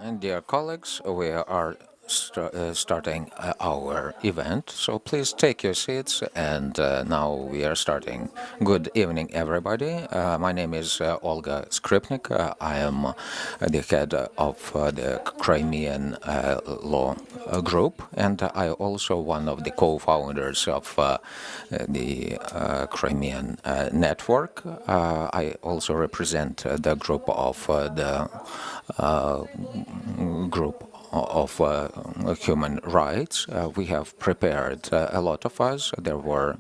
And dear colleagues, we are starting our event, so please take your seats. And now we are starting. Good evening, everybody. My name is Olga Skripnik. I am the head of the Crimean Law Group, and I also one of the co-founders of the Crimean Network. I also represent the group of the group of human rights. We have prepared a lot of us. There were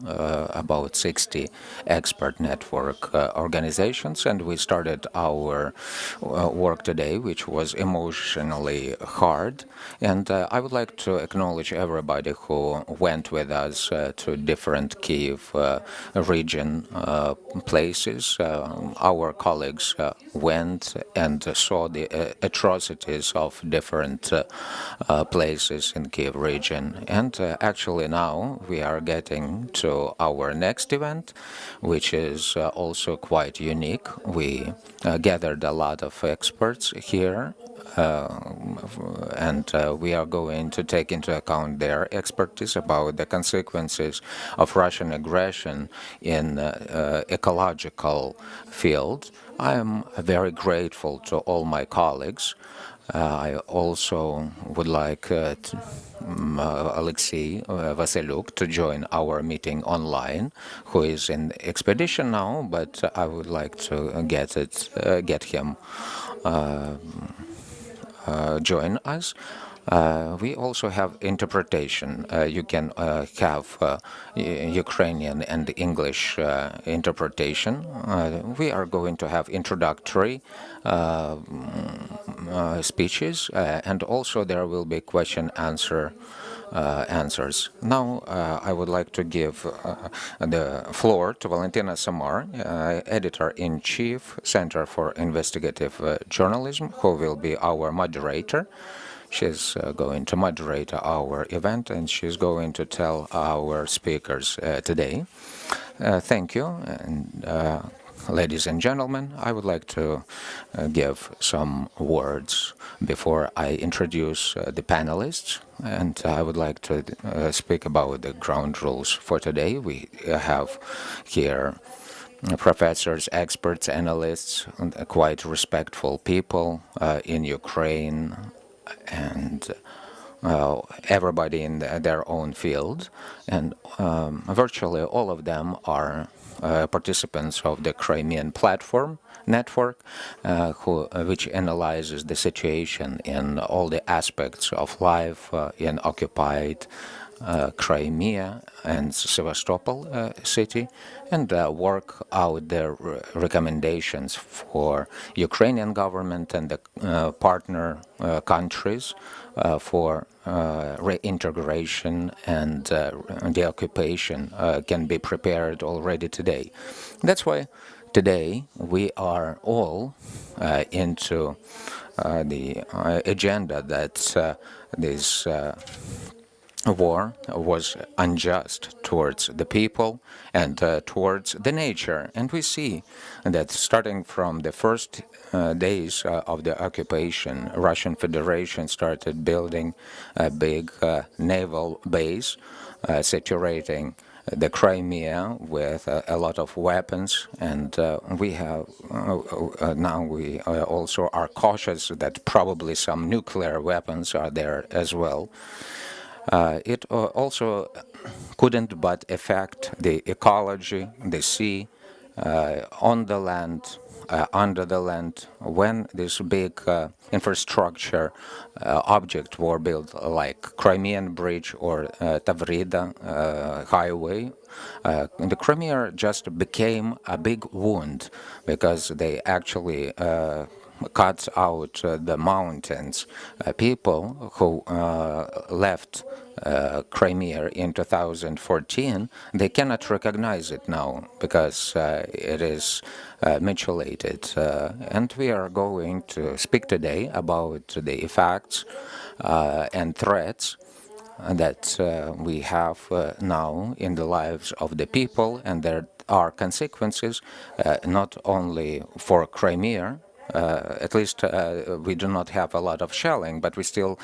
about 60 expert network organizations, and we started our work today, which was emotionally hard. And I would like to acknowledge everybody who went with us to different Kiev region places. Our colleagues went and saw the atrocities of different places in Kiev region. And actually now we are getting to our next event, which is also quite unique. We gathered a lot of experts here, and we are going to take into account their expertise about the consequences of Russian aggression in ecological field. I am very grateful to all my colleagues. I also would like Alexei Vasylyuk to join our meeting online, who is in expedition now, but I would like to get him join us. We also have interpretation. You can have Ukrainian and English interpretation. We are going to have introductory speeches, and also there will be answers. Now, I would like to give the floor to Valentina Samar, Editor-in-Chief, Center for Investigative Journalism, who will be our moderator. She's going to moderate our event, and she's going to tell our speakers today. Thank you. And ladies and gentlemen, I would like to give some words before I introduce the panelists. And I would like to speak about the ground rules for today. We have here professors, experts, analysts, quite respectful people in Ukraine, and everybody in their own field. And virtually all of them are participants of the Crimean Platform Network, which analyzes the situation in all the aspects of life in occupied Crimea and Sevastopol city, and work out their recommendations for Ukrainian government and the partner countries for reintegration, and the occupation can be prepared already today. That's why today we are all into the agenda that this war was unjust towards the people and towards the nature. And we see that starting from the first days of the occupation, Russian Federation started building a big naval base, saturating the Crimea with a lot of weapons, and we have now we also are cautious that probably some nuclear weapons are there as well. It also couldn't but affect the ecology, the sea, on the land, under the land. When this big infrastructure object were built, like Crimean Bridge or Tavrida highway, the Crimea just became a big wound, because they actually cuts out the mountains. People who left Crimea in 2014, they cannot recognize it now because it is mutilated. And we are going to speak today about the effects and threats that we have now in the lives of the people, and there are consequences not only for Crimea. At least we do not have a lot of shelling, but we still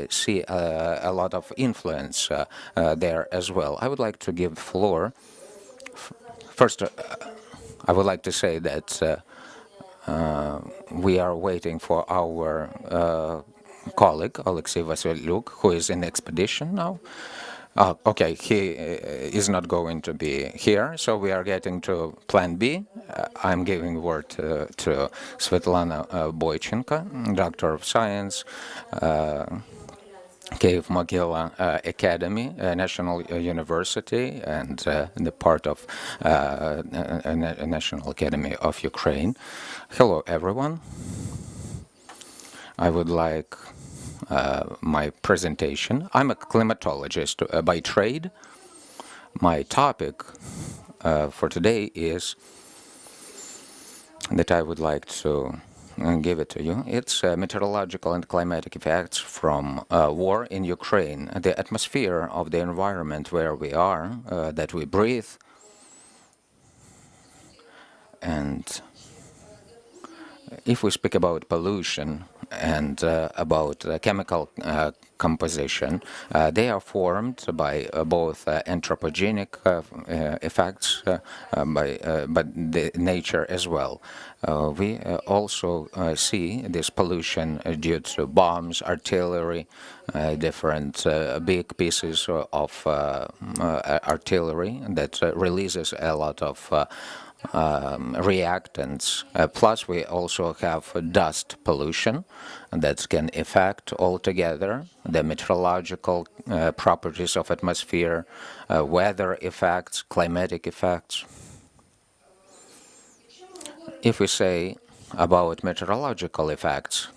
see a lot of influence there as well. I would like to give floor. First, I would like to say that we are waiting for our colleague, Alexei Vasilyuk, who is in expedition now. Okay, he is not going to be here, so we are getting to Plan B. I'm giving word to Svetlana Boychenko, Doctor of Science, Kiev-Mogila Academy, National University, and the part of National Academy of Ukraine. Hello, everyone. I would like my presentation. I'm a climatologist by trade. My topic for today is that I would like to give it to you. It's meteorological and climatic effects from war in Ukraine, the atmosphere of the environment where we are, that we breathe, and if we speak about pollution and about chemical composition, they are formed by both anthropogenic effects, but the nature as well. We also see this pollution due to bombs, artillery, different big pieces of artillery that releases a lot of reactants. Plus, we also have dust pollution that can affect altogether the meteorological properties of atmosphere, weather effects, climatic effects. If we say about meteorological effects,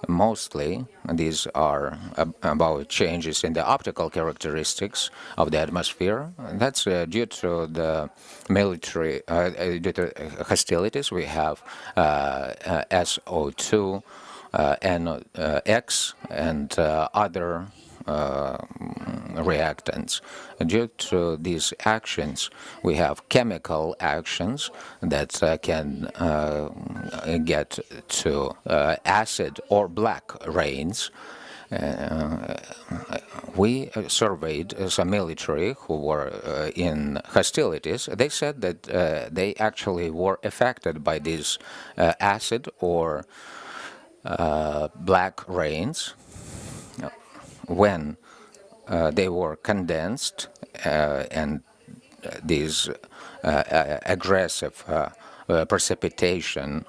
mostly these are about changes in the optical characteristics of the atmosphere. That's due to the military, due to hostilities. We have SO2, NOx, and other reactants. Due to these actions, we have chemical actions that can get to acid or black rains. We surveyed some military who were in hostilities. They said that they actually were affected by these acid or black rains when they were condensed and these aggressive precipitation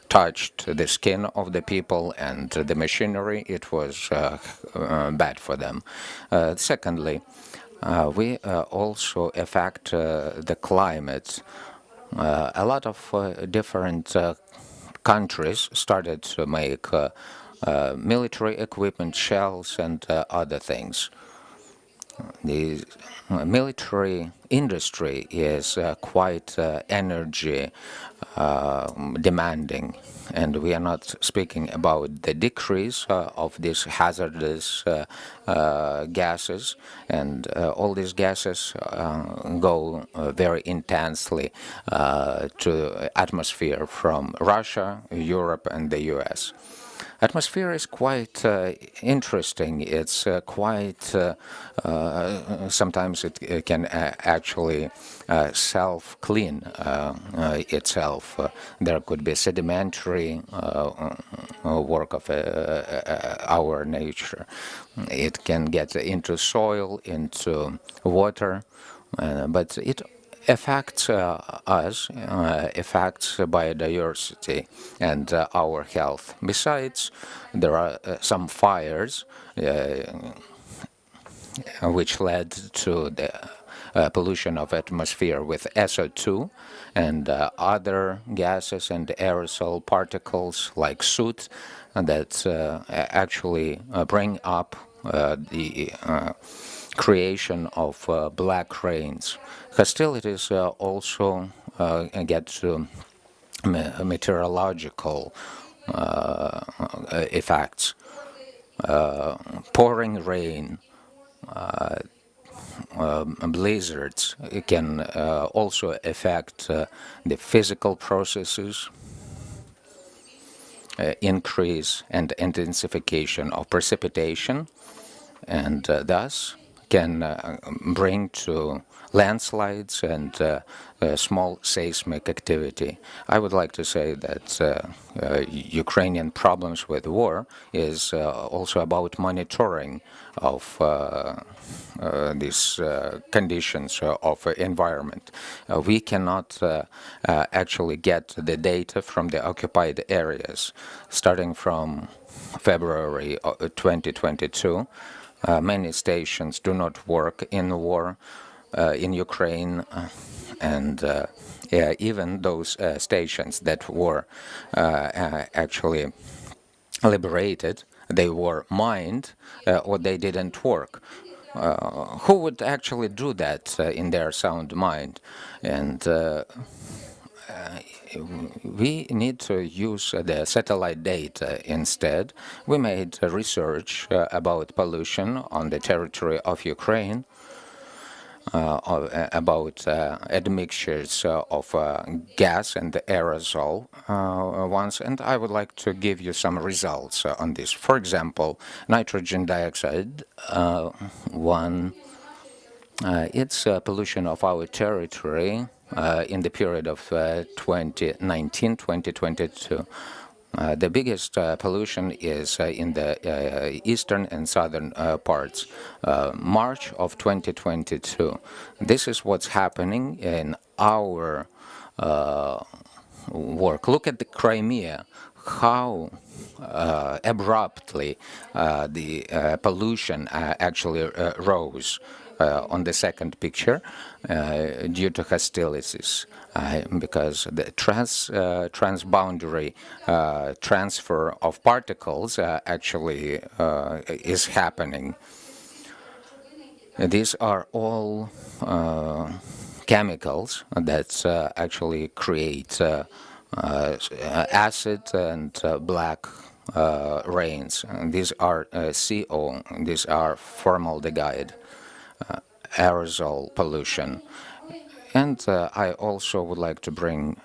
touched the skin of the people and the machinery. It was bad for them. Secondly, we also affect the climate. A lot of different countries started to make military equipment, shells, and other things. The military industry is quite energy demanding, and we are not speaking about the decrease of these hazardous gases, and all these gases go very intensely to atmosphere from Russia, Europe, and the US. Atmosphere is quite interesting. It's quite sometimes it can actually self-clean itself. There could be sedimentary work of our nature. It can get into soil, into water, but it affects us, affects biodiversity and our health. Besides, there are some fires which led to the pollution of atmosphere with SO2 and other gases and aerosol particles like soot that actually bring up the creation of black rains. Hostilities also get to meteorological effects. Pouring rain, blizzards can also affect the physical processes, increase and intensification of precipitation, and thus can bring to landslides and small seismic activity. I would like to say that Ukrainian problems with war is also about monitoring of these conditions of environment. We cannot actually get the data from the occupied areas. Starting from February 2022, many stations do not work in war in Ukraine, and even those stations that were actually liberated, they were mined or they didn't work. Who would actually do that in their sound mind? And we need to use the satellite data instead. We made research about pollution on the territory of Ukraine, about admixtures of gas and aerosol ones, and I would like to give you some results on this. For example, nitrogen dioxide, it's pollution of our territory in the period of 2019-2022. The biggest pollution is in the eastern and southern parts. March of 2022. This is what's happening in our work. Look at the Crimea. How abruptly the pollution actually rose. On the second picture, due to hostilities, because the transboundary transfer of particles actually is happening. These are all chemicals that actually create acid and black rains. And these are CO, these are formaldehyde. Aerosol pollution. And I also would like to bring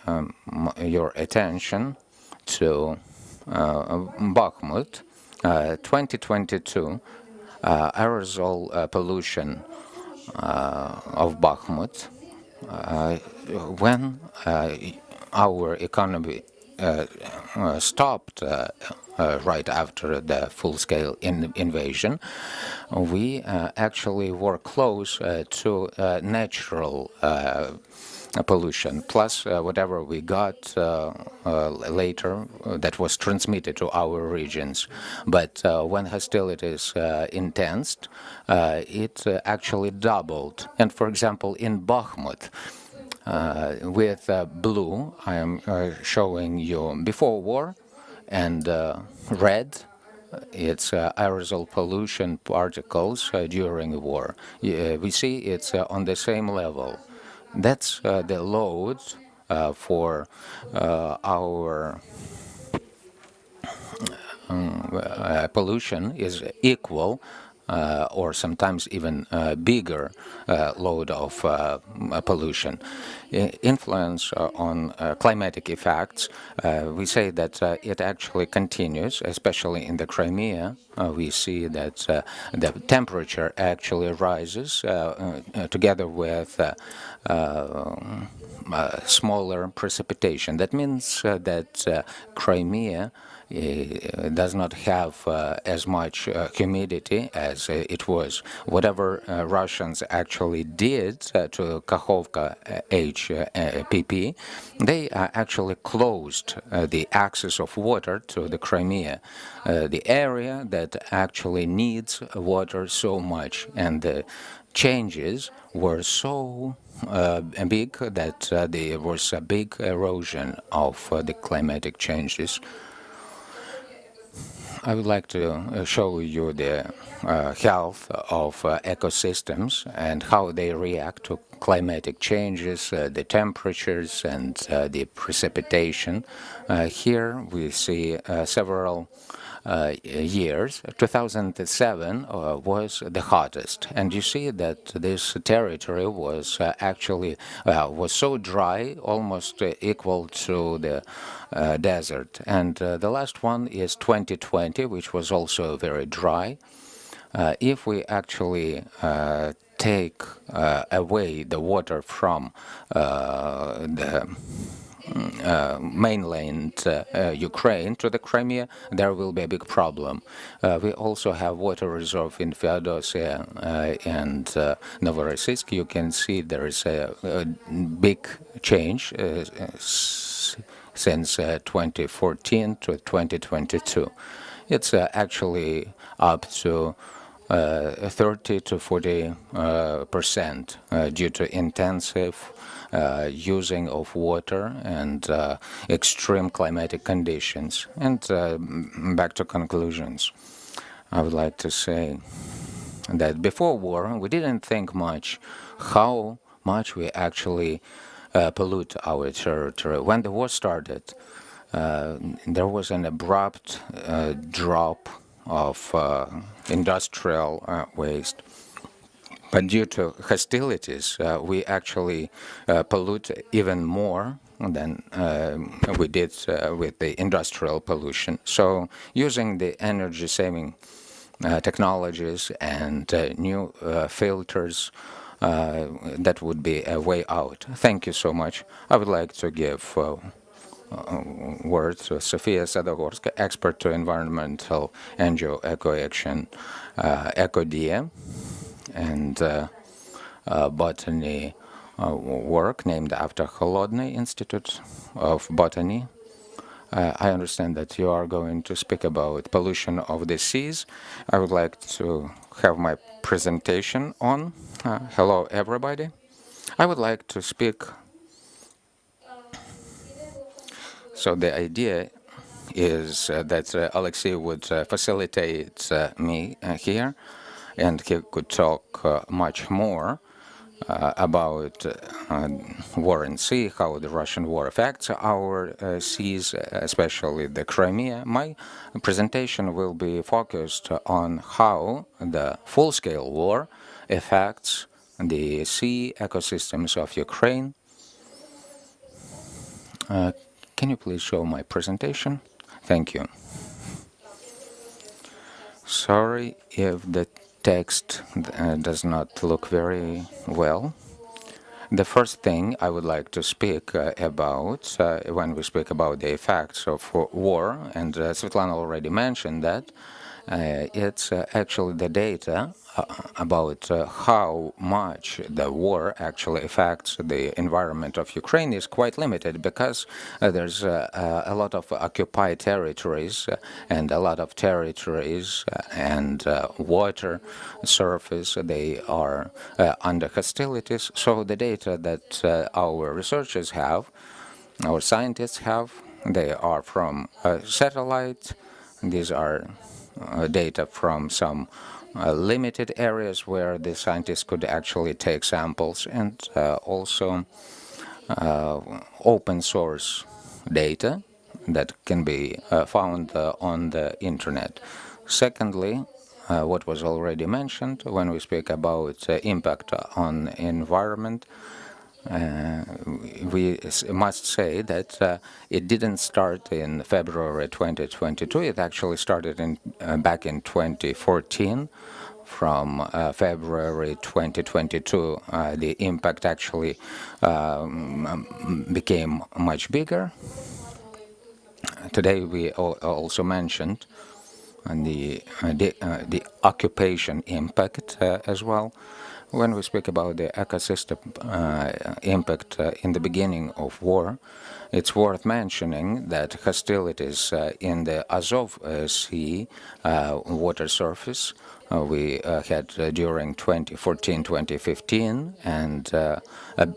your attention to Bakhmut, 2022, aerosol pollution of Bakhmut, when our economy stopped right after the full-scale invasion, we actually were close to natural pollution, plus whatever we got later that was transmitted to our regions. But when hostilities intensed, it actually doubled. And for example, in Bakhmut, with blue, I am showing you before war, and red, it's aerosol pollution particles during war. We see it's on the same level. That's the load for our pollution is equal or sometimes even bigger load of pollution. Influence on climatic effects, we say that it actually continues, especially in the Crimea. We see that the temperature actually rises together with smaller precipitation. That means that Crimea does not have as much humidity as it was. Whatever Russians actually did to Kakhovka HPP, they actually closed the access of water to the Crimea, the area that actually needs water so much. And the changes were so big that there was a big erosion of the climatic changes. I would like to show you the health of ecosystems and how they react to climatic changes, the temperatures, and the precipitation. Here we see several years. 2007 was the hottest, and you see that this territory was actually was so dry, almost equal to the desert. And the last one is 2020, which was also very dry. If we actually take away the water from the mainland Ukraine to the Crimea, there will be a big problem. We also have water reserve in Feodosia and Novorossiysk. You can see there is a big change since 2014 to 2022. It's actually up to 30 to 40% due to intensive using of water and extreme climatic conditions. And back to conclusions. I would like to say that before war, we didn't think much how much we actually pollute our territory. When the war started, there was an abrupt drop of industrial waste. But due to hostilities, we actually pollute even more than we did with the industrial pollution. So using the energy-saving technologies and new filters, that would be a way out. Thank you so much. I would like to give word to Sofia Sadogorska, expert to environmental NGO EcoAction, EcoDia, and botany work named after Holodny Institute of Botany. I understand that you are going to speak about pollution of the seas. I would like to have my presentation on. Hello, everybody. I would like to speak. So the idea is that Alexei would facilitate me here, and he could talk much more about war in sea, how the Russian war affects our seas, especially the Crimea. My presentation will be focused on how the full-scale war affects the sea ecosystems of Ukraine. Can you please show my presentation? Thank you. Sorry if the text does not look very well. The first thing I would like to speak about when we speak about the effects of war, and Svetlana already mentioned that, it's actually the data about how much the war actually affects the environment of Ukraine is quite limited, because there's a lot of occupied territories and a lot of territories and water surface, they are under hostilities. So the data that our researchers have, our scientists have, they are from satellite. These are data from some limited areas where the scientists could actually take samples, and also open source data that can be found on the internet. Secondly, what was already mentioned when we speak about impact on environment, we must say that it didn't start in February 2022. It actually started back in 2014. From February 2022, the impact actually became much bigger. today we also mentioned and the occupation impact as well. When we speak about the ecosystem impact in the beginning of war, it's worth mentioning that hostilities in the Azov Sea water surface we had during 2014-2015, and a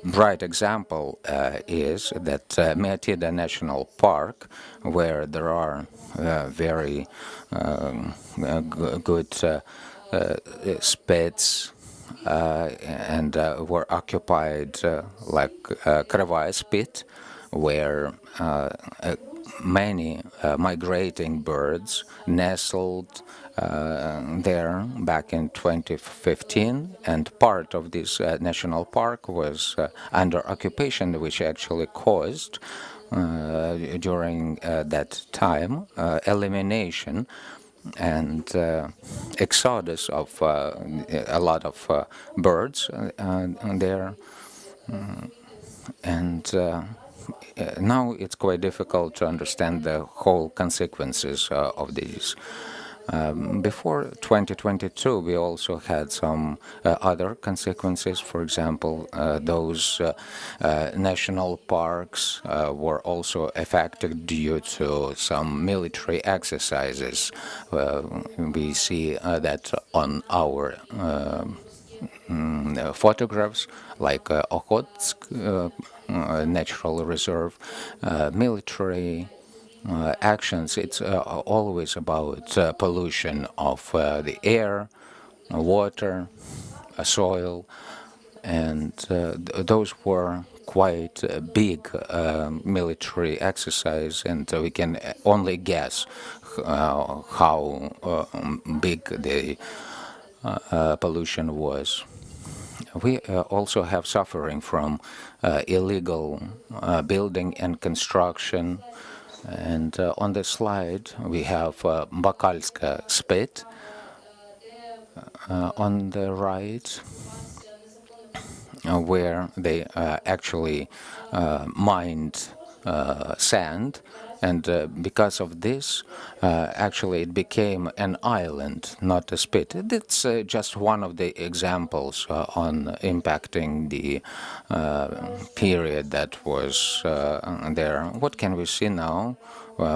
bright example is that Meatida National Park, where there are very good spits and were occupied like Kravaya Spit, where many migrating birds nestled there back in 2015, and part of this national park was under occupation, which actually caused during that time elimination and exodus of a lot of birds there. And now it's quite difficult to understand the whole consequences of these. Before 2022, we also had some other consequences. For example, those national parks were also affected due to some military exercises. We see that on our photographs, like Okhotsk Natural Reserve, military actions. It's always about pollution of the air, water, soil, and those were quite big military exercise, and we can only guess how big the pollution was. We also have suffering from illegal building and construction. And on the slide, we have Bakalska Spit on the right, where they actually mined sand. And because of this, actually it became an island, not a spit. It's just one of the examples on impacting the period that was there. What can we see now?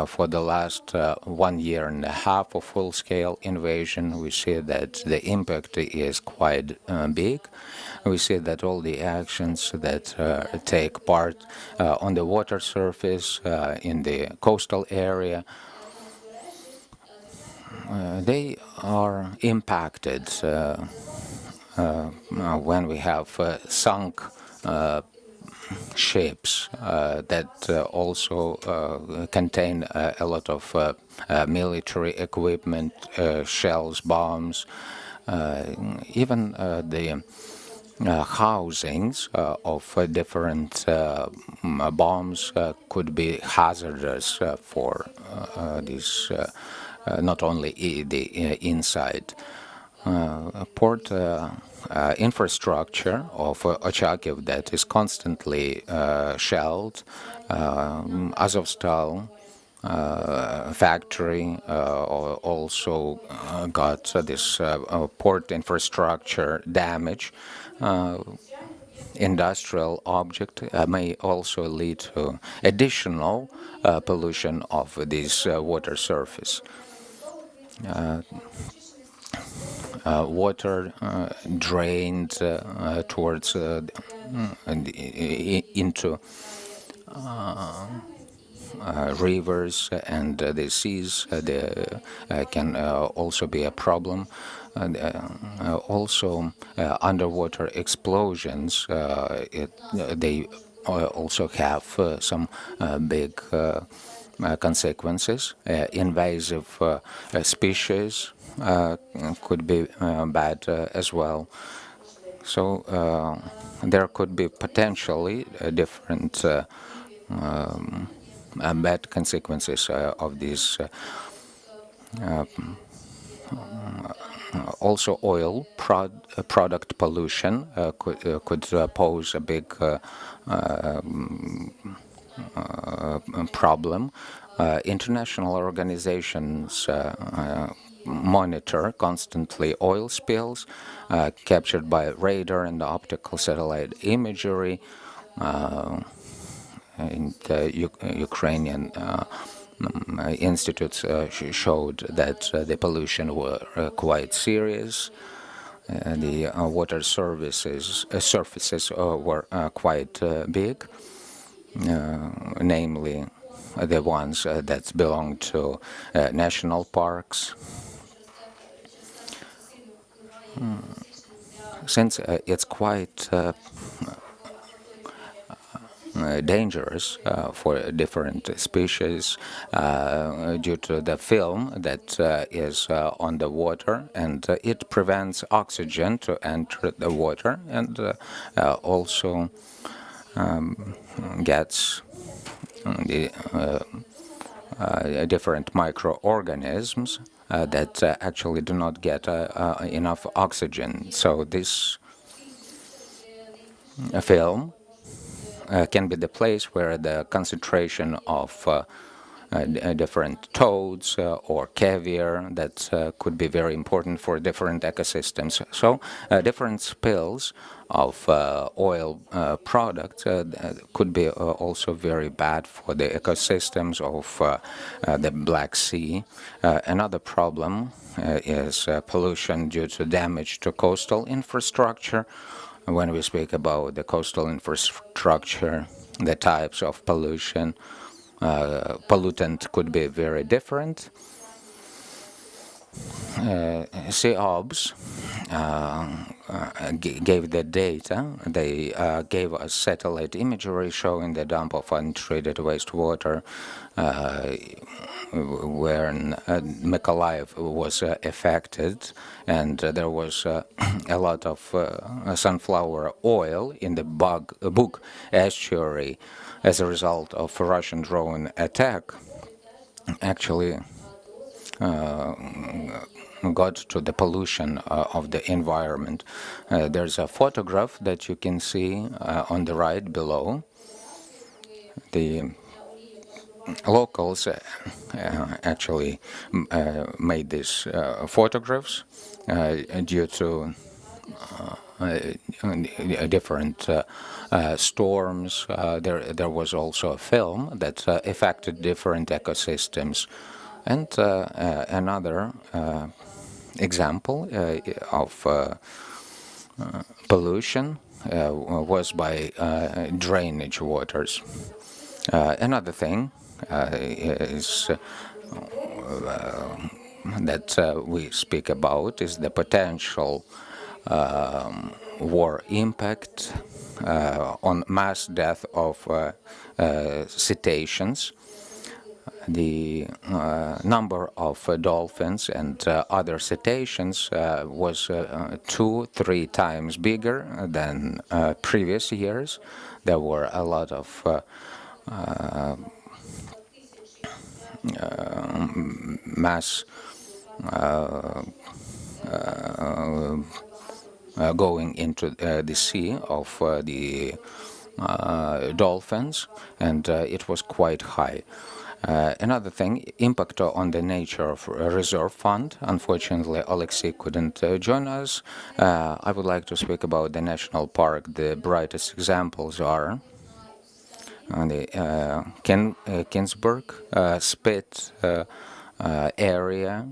For the last 1 year and a half of full-scale invasion, we see that the impact is quite big. We see that all the actions that take part on the water surface, in the coastal area, they are impacted when we have sunk ships that also contain a lot of military equipment, shells, bombs, even the housings of different bombs could be hazardous for this, not only the inside. Port infrastructure of Ochakiv that is constantly shelled. Azovstal factory also got this port infrastructure damage. Industrial object may also lead to additional pollution of this water surface. Water drained towards into rivers and the seas can also be a problem. Also, underwater explosions, they also have some big consequences. Invasive species could be bad as well. So there could be potentially different bad consequences of these. Also, oil product pollution could pose a big problem. International organizations monitor constantly oil spills captured by radar and optical satellite imagery. And Ukrainian institutes showed that the pollution were quite serious. The water surfaces were quite big, namely the ones that belong to national parks. Since it's quite dangerous for different species due to the film that is on the water, and it prevents oxygen to enter the water, and also gets the different microorganisms that actually do not get enough oxygen. So this film can be the place where the concentration of different toads or caviar that could be very important for different ecosystems. So different spills of oil products could be also very bad for the ecosystems of the Black Sea. Another problem is pollution due to damage to coastal infrastructure. When we speak about the coastal infrastructure, the types of pollution, pollutant could be very different. CEOBS gave the data. They gave us satellite imagery showing the dump of untreated wastewater where Mykolaiv was affected, and there was a lot of sunflower oil in the Bug estuary as a result of a Russian drone attack. Actually got to the pollution of the environment. There's a photograph that you can see on the right below. The locals actually made these photographs due to different storms. There was also a film that affected different ecosystems. And another example of pollution was by drainage waters. Another thing is that we speak about is the potential war impact on mass death of cetaceans. The number of dolphins and other cetaceans was 2-3 times bigger than previous years. There were a lot of mass going into the sea of the dolphins, and it was quite high. Another thing, impact on the nature of reserve fund. Unfortunately, Alexei couldn't join us. I would like to speak about the national park. The brightest examples are the Kinsburg Spit area.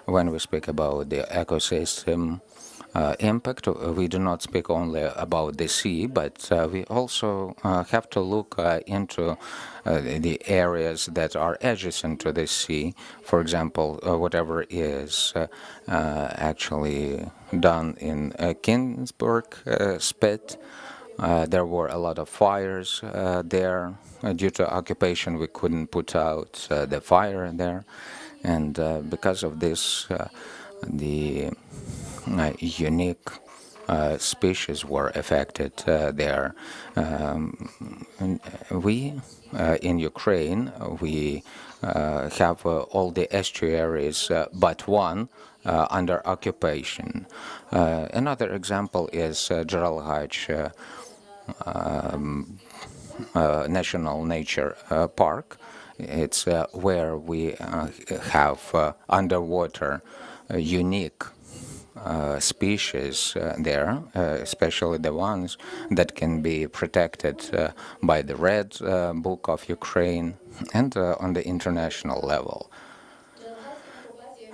When we speak about the ecosystem impact, we do not speak only about the sea, but we also have to look into the areas that are adjacent to the sea. For example, whatever is actually done in Kinsburg Spit. There were a lot of fires there. Due to occupation, we couldn't put out the fire there. And because of this, the unique species were affected there. We, in Ukraine, we have all the estuaries but one under occupation. Another example is Jaralghach National Nature Park. It's where we have underwater unique species there, especially the ones that can be protected by the Red Book of Ukraine and on the international level.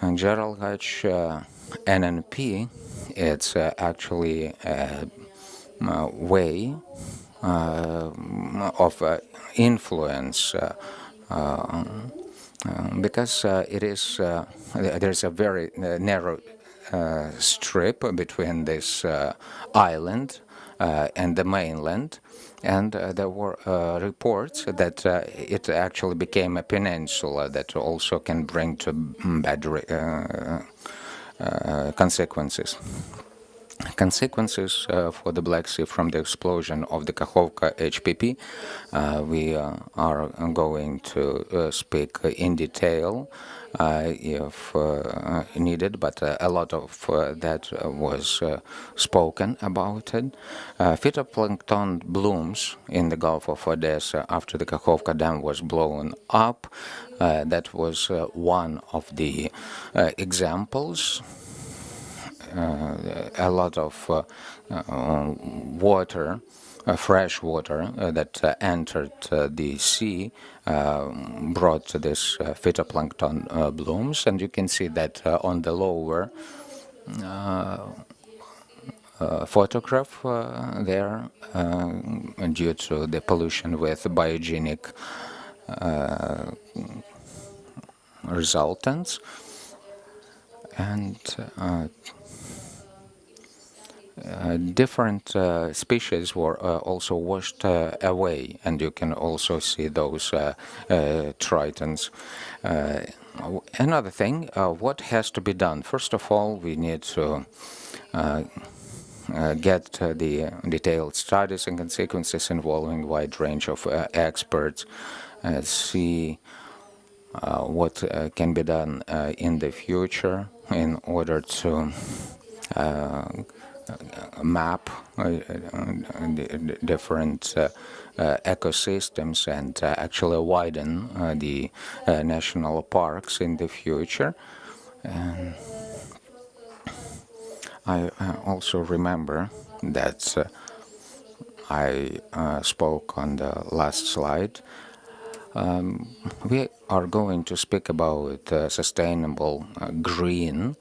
And Gerald Hatch NNP, it's actually a way of influence because it is there's a very narrow strip between this island and the mainland, and there were reports that it actually became a peninsula that also can bring to bad consequences. Consequences for the Black Sea from the explosion of the Kakhovka HPP. We are going to speak in detail if needed, but a lot of that was spoken about it. Phytoplankton blooms in the Gulf of Odessa after the Kakhovka Dam was blown up. That was one of the examples. A lot of water, fresh water that entered the sea brought this phytoplankton blooms, and you can see that on the lower photograph there due to the pollution with biogenic resultants. And different species were also washed away, and you can also see those tritons. Another thing, what has to be done? First of all, we need to get the detailed studies and consequences involving a wide range of experts, see what can be done in the future in order to map different ecosystems and actually widen the national parks in the future. And I also remember that I spoke on the last slide. We are going to speak about sustainable green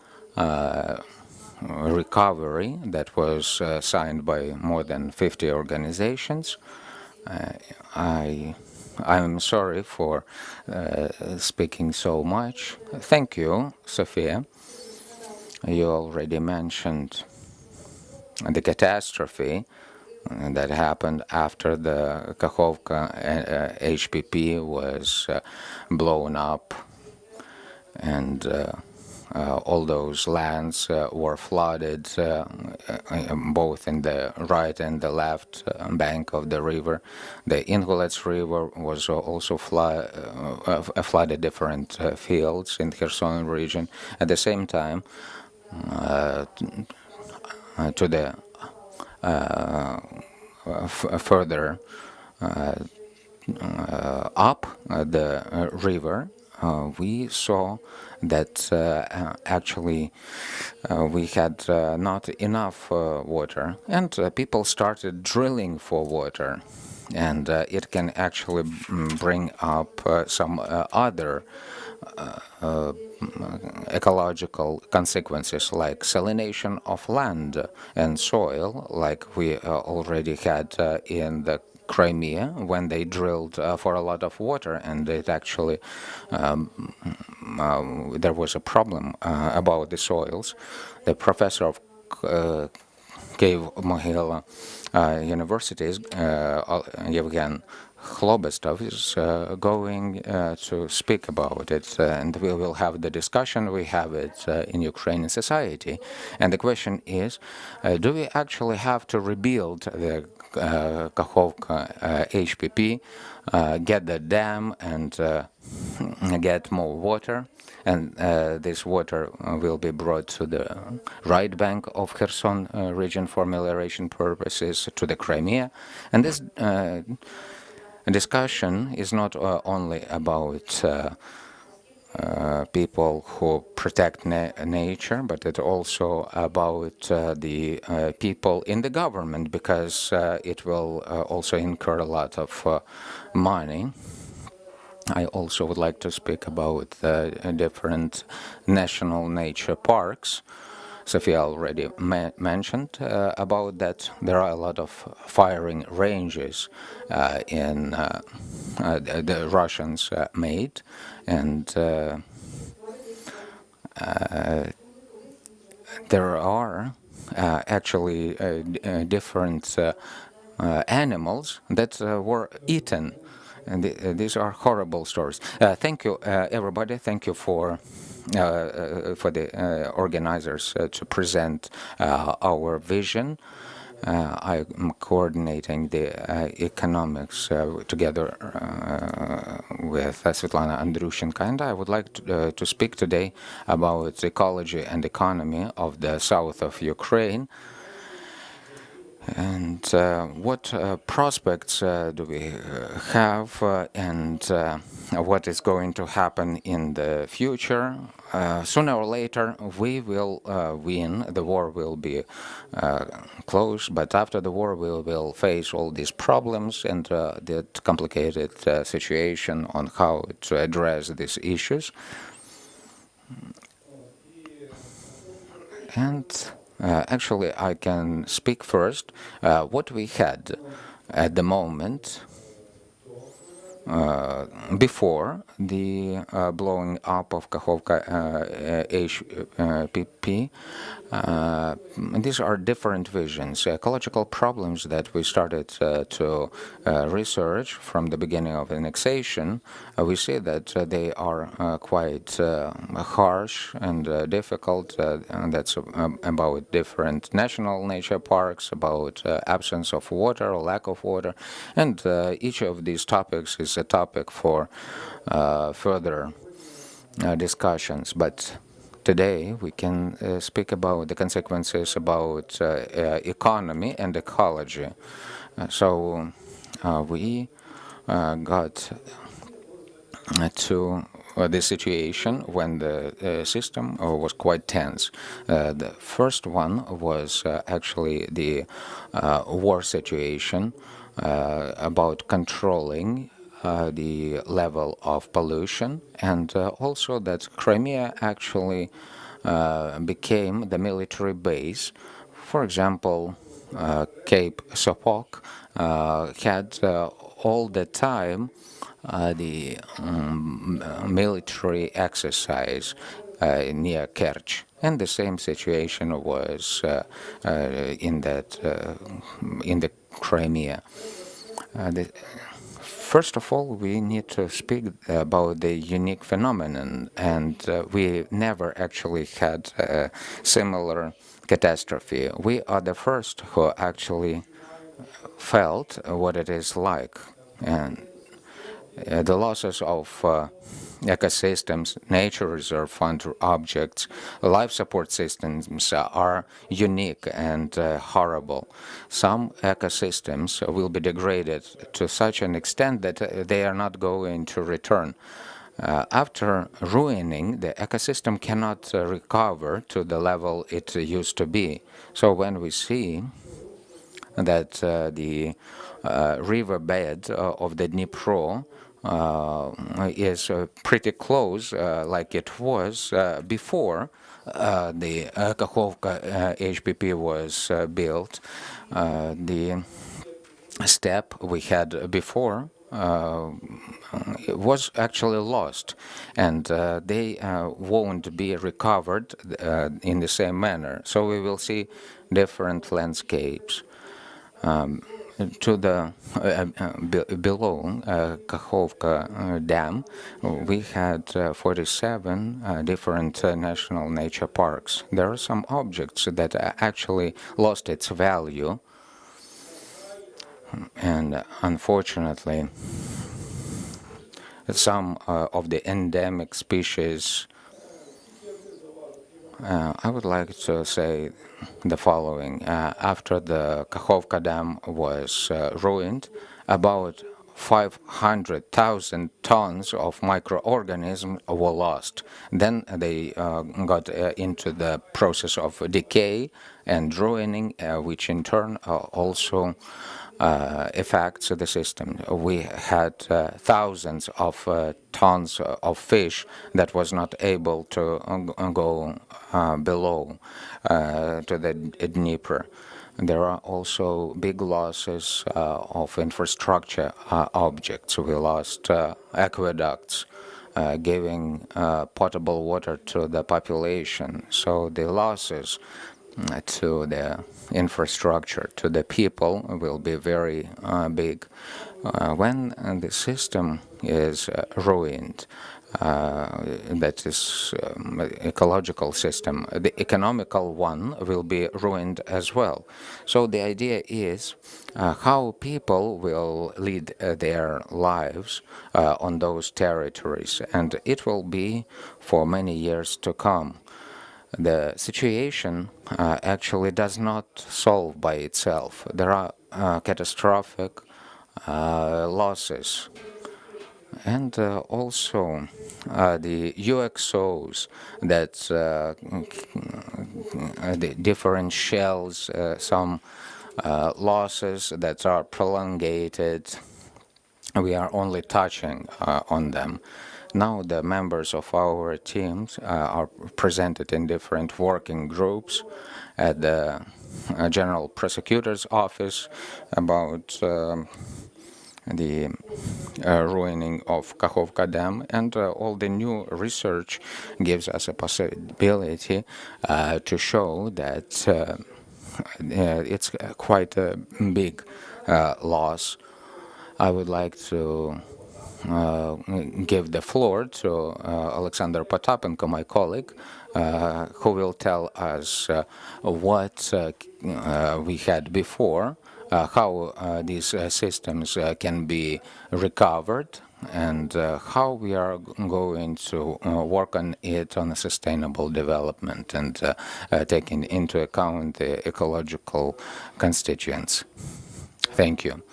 recovery that was signed by more than 50 organizations. I'm sorry for speaking so much. Thank you, Sophia. You already mentioned the catastrophe that happened after the Kakhovka HPP was blown up, and all those lands were flooded, both in the right and the left bank of the river. The Ingolets River was also flooded different fields in the Kherson region. At the same time, to the further up the river, we saw that actually we had not enough water, and people started drilling for water, and it can actually bring up some other ecological consequences like salination of land and soil, like we already had in the Crimea when they drilled for a lot of water, and it actually there was a problem about the soils. The professor of Kyiv-Mohyla University, Yevgen Khlobestov, is going to speak about it, and we will have the discussion. We have it in Ukrainian society, and the question is, do we actually have to rebuild the Kakhovka HPP, get the dam, and get more water? And this water will be brought to the right bank of Kherson region for melioration purposes, to the Crimea. And this discussion is not only about people who protect nature, but it's also about the people in the government, because it will also incur a lot of money. I also would like to speak about different national nature parks. Sophia already mentioned about that. There are a lot of firing ranges in the Russians made, and there are actually different animals that were eaten. And these are horrible stories. Thank you, everybody. Thank you for the organizers to present our vision. I am coordinating the economics together with Svetlana Andrushenko, and I would like to speak today about ecology and economy of the south of Ukraine. And what prospects do we have, and what is going to happen in the future? Sooner or later, we will win. The war will be close, but after the war, we will face all these problems and the complicated situation on how to address these issues. And actually, I can speak first. What we had at the moment before the blowing up of Kakhovka HPP, these are different visions. Ecological problems that we started to research from the beginning of annexation, we see that they are quite harsh and difficult. And that's about different national nature parks, about absence of water or lack of water. And each of these topics is a topic for further discussions. But today we can speak about the consequences about economy and ecology. So we got to the situation when the system was quite tense. The first one was actually the war situation about controlling the level of pollution, and also that Crimea actually became the military base. For example, Cape Sopok had all the time the military exercise near Kerch. And the same situation was in the Crimea. First of all, we need to speak about the unique phenomenon, and we never actually had a similar catastrophe. We are the first who actually felt what it is like, and the losses of ecosystems, nature reserve fund objects, life support systems are unique and horrible. Some ecosystems will be degraded to such an extent that they are not going to return. After ruining, the ecosystem cannot recover to the level it used to be. So when we see that the riverbed of the Dnipro is pretty close, like it was before the Kakhovka HPP was built. The step we had before was actually lost, and they won't be recovered in the same manner. So we will see different landscapes. To the below Kakhovka Dam, we had 47 different national nature parks. There are some objects that actually lost its value, and unfortunately, some of the endemic species. I would like to say the following. After the Kakhovka Dam was ruined, about 500,000 tons of microorganisms were lost. Then they got into the process of decay and ruining, which in turn also affects the system. We had thousands of tons of fish that was not able to go below to the Dnieper. There are also big losses of infrastructure objects. We lost aqueducts, giving potable water to the population. So the losses to the infrastructure, to the people, will be very big. When the system is ruined, that is ecological system, the economical one will be ruined as well. So the idea is how people will lead their lives on those territories, and it will be for many years to come. The situation actually does not solve by itself. There are catastrophic losses. And also the UXOs, that the different shells, some losses that are prolongated, we are only touching on them. Now the members of our teams are presented in different working groups at the General Prosecutor's Office about the ruining of Kakhovka Dam, and all the new research gives us a possibility to show that it's quite a big loss. I would like to give the floor to Alexander Potapenko, my colleague, who will tell us what we had before, how these systems can be recovered, and how we are going to work on it on a sustainable development and taking into account the ecological constituents. Thank you.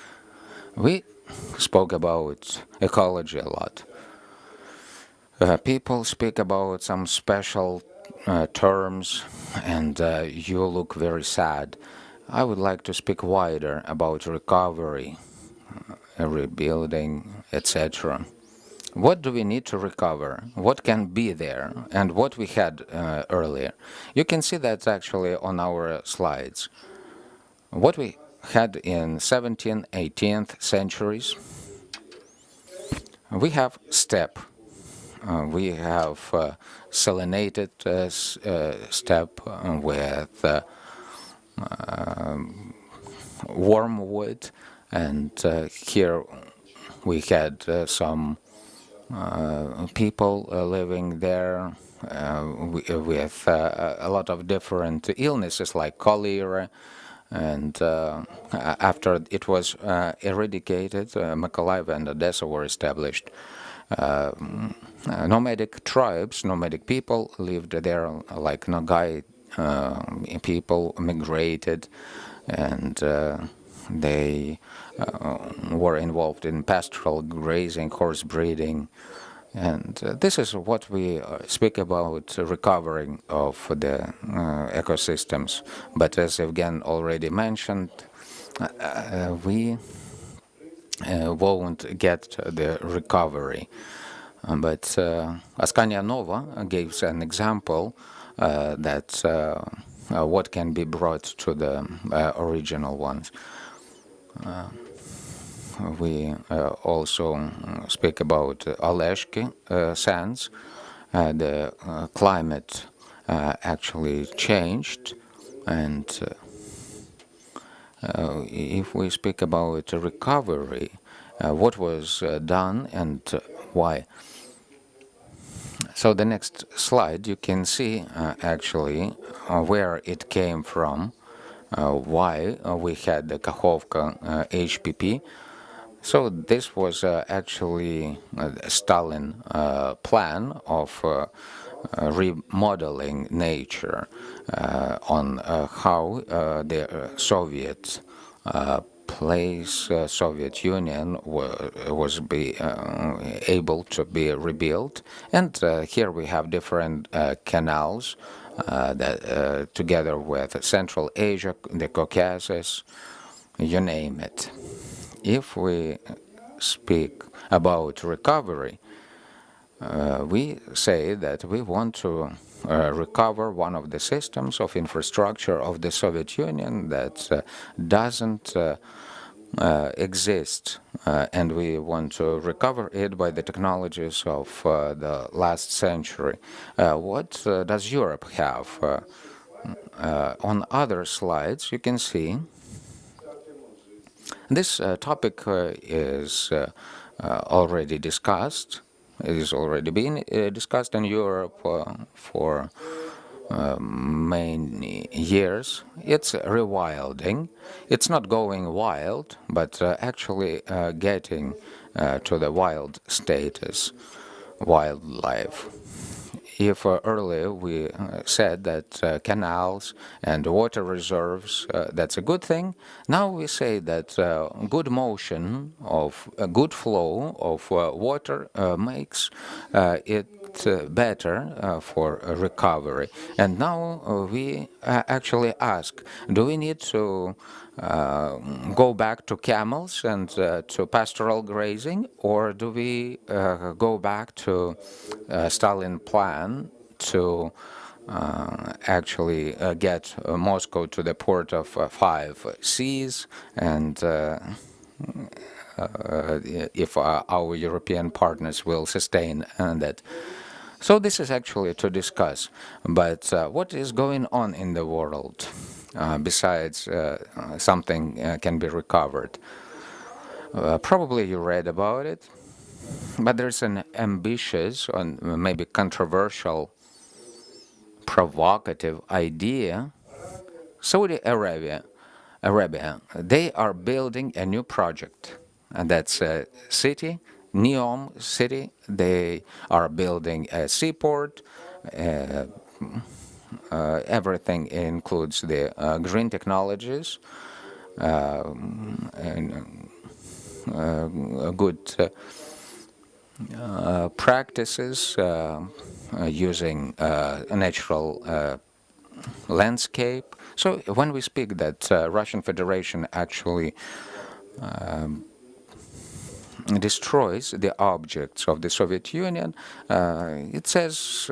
We spoke about ecology a lot. People speak about some special terms, and you look very sad. I would like to speak wider about recovery, rebuilding, etc. What do we need to recover? What can be there? And what we had earlier? You can see that actually on our slides. What we had in 17th, 18th centuries, we have steppe. We have salinated steppe with wormwood, and here we had some people living there with a lot of different illnesses like cholera. And after it was eradicated, Mykolaiv and Odessa were established. Nomadic tribes, nomadic people lived there, like Nogai people migrated, and they were involved in pastoral grazing, horse breeding. And this is what we speak about recovering of the ecosystems. But as Evgen already mentioned, we won't get the recovery. But Askania Nova gives an example that what can be brought to the original ones. We also speak about Oleshki sands. The climate actually changed, and if we speak about recovery, what was done and why. So the next slide, you can see actually where it came from, why we had the Kakhovka HPP. So this was actually a Stalin plan of remodeling nature on how the Soviet place Soviet Union was able to be rebuilt. And here we have different canals that together with Central Asia, the Caucasus, you name it. If we speak about recovery, we say that we want to recover one of the systems of infrastructure of the Soviet Union that doesn't exist, and we want to recover it by the technologies of the last century. What does Europe have? On other slides, you can see this topic is already discussed. It is already been discussed in Europe for many years. It's rewilding. It's not going wild, but actually getting to the wild status, wildlife. If earlier we said that canals and water reserves, that's a good thing, now we say that good motion of good flow of water makes it better for recovery. And now we actually ask, do we need to go back to camels and to pastoral grazing, or do we go back to Stalin plan to actually get Moscow to the port of 5 seas, and if our European partners will sustain that. So this is actually to discuss. But what is going on in the world besides something can be recovered? Probably you read about it, but there's an ambitious and maybe controversial, provocative idea. Saudi Arabia, they are building a new project, and that's a city, Neom city. They are building a seaport. Everything includes the green technologies and good practices using a natural landscape. So when we speak that Russian Federation actually destroys the objects of the Soviet Union, it says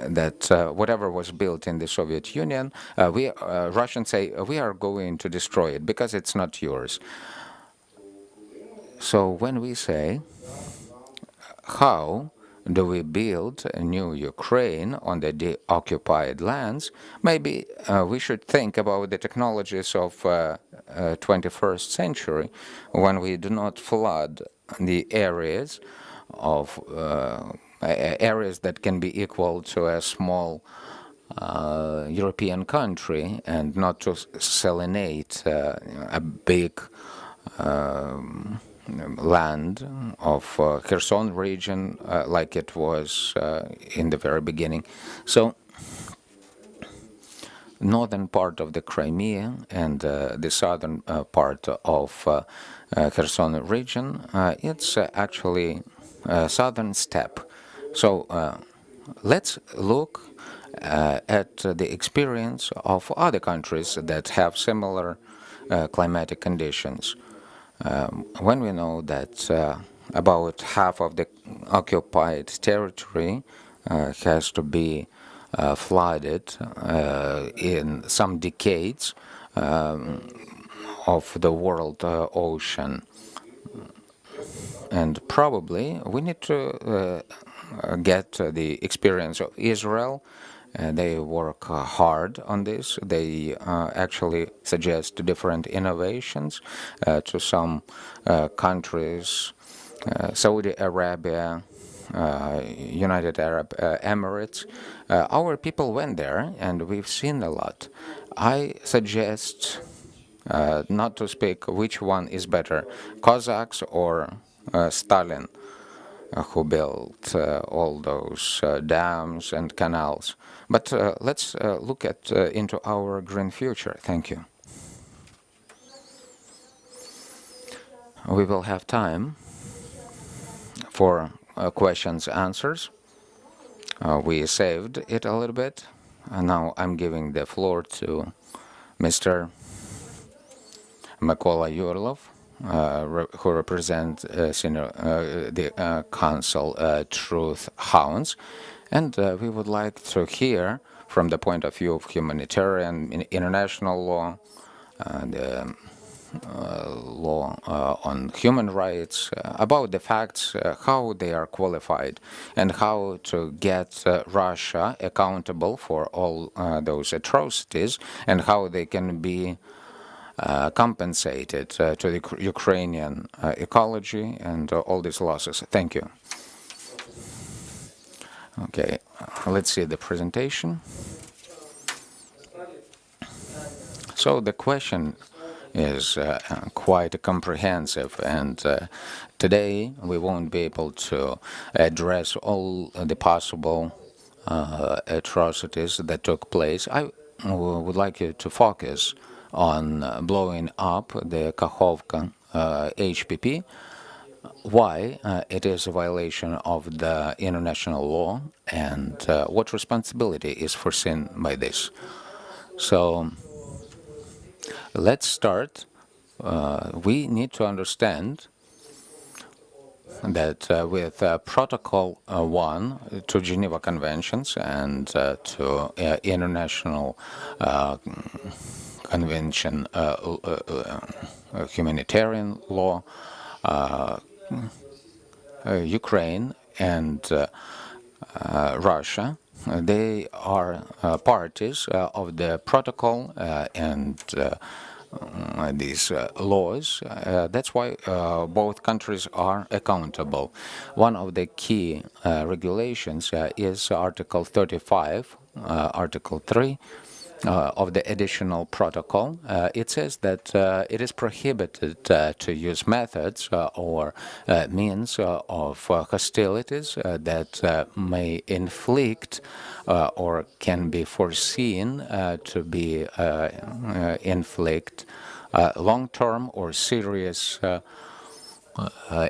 that whatever was built in the Soviet Union, Russians say, we are going to destroy it because it's not yours. So when we say, how do we build a new Ukraine on the de-occupied lands, maybe we should think about the technologies of 21st century, when we do not flood the areas of areas that can be equal to a small European country, and not to salinate a big land of Kherson region like it was in the very beginning. So northern part of the Crimea and the southern part of Kherson region, it's actually a southern steppe. So let's look at the experience of other countries that have similar climatic conditions. When we know that about half of the occupied territory has to be flooded in some decades of the world ocean. And probably we need to get the experience of Israel. They work hard on this. They actually suggest different innovations to some countries, Saudi Arabia, United Arab Emirates. Our people went there, and we've seen a lot. I suggest not to speak which one is better, Cossacks or Stalin, who built all those dams and canals. But let's look at into our green future. Thank you. We will have time for questions, answers. We saved it a little bit. And now I'm giving the floor to Mr. Mykola Yurlov, who represents the Council Truth Hounds. And we would like to hear from the point of view of humanitarian, international law, the law on human rights, about the facts, how they are qualified, and how to get Russia accountable for all those atrocities, and how they can be compensated to the Ukrainian ecology and all these losses. Thank you. Okay, let's see the presentation. So the question is quite comprehensive, and today we won't be able to address all the possible atrocities that took place. I would like you to focus on blowing up the Kakhovka HPP, why it is a violation of the international law, and what responsibility is foreseen by this. So let's start. We need to understand that with Protocol 1 to Geneva Conventions and to International Convention Humanitarian Law, Ukraine and Russia, they are parties of the protocol and these laws. That's why both countries are accountable. One of the key regulations is Article 35, Article 3 of the additional protocol. It says that it is prohibited to use methods or means of hostilities that may inflict or can be foreseen to be inflict long-term or serious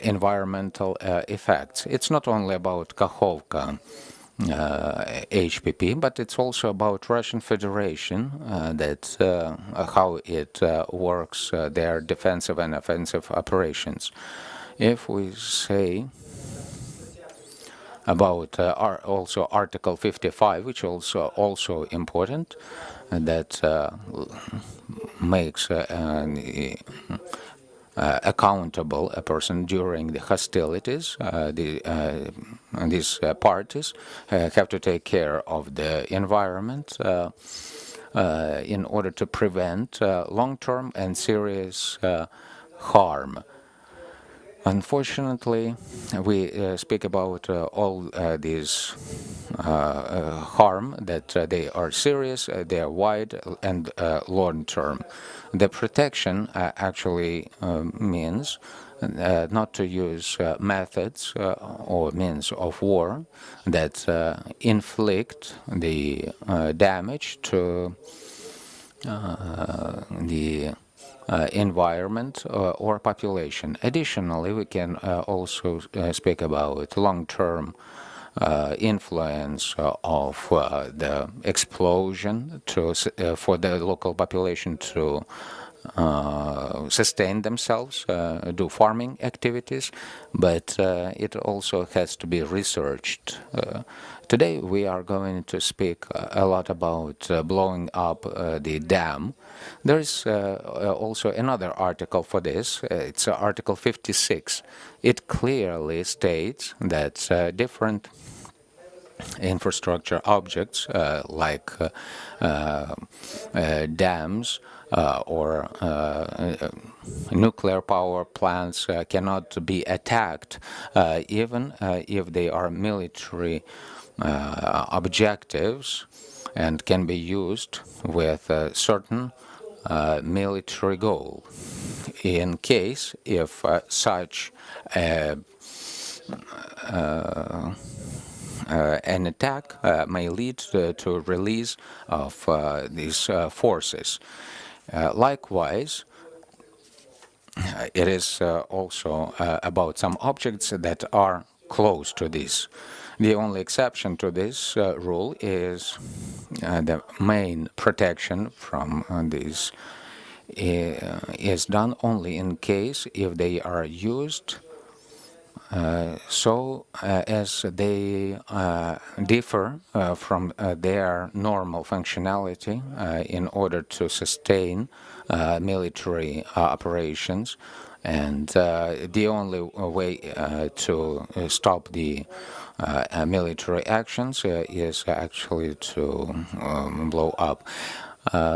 environmental effects. It's not only about Kakhovka HPP, but it's also about Russian Federation, that how it works, their defensive and offensive operations. If we say about also Article 55, which also important, that makes accountable a person during the hostilities. These parties have to take care of the environment in order to prevent long-term and serious harm. Unfortunately, we speak about all these harm, that they are serious, they are wide and long-term. The protection actually means not to use methods or means of war that inflict the damage to the environment or population. Additionally, we can also speak about long-term influence of the explosion for the local population to sustain themselves, do farming activities, but it also has to be researched. Today we are going to speak a lot about blowing up the dam. There is also another article for this. It's Article 56. It clearly states that different infrastructure objects like dams or nuclear power plants cannot be attacked even if they are military objectives and can be used with a certain military goal. In case if such an attack may lead to release of these forces. Likewise, It is also about some objects that are close to this. The only exception to this rule is the main protection from this is done only in case if they are used as they differ from their normal functionality in order to sustain military operations. And the only way to stop the military actions is actually to blow up.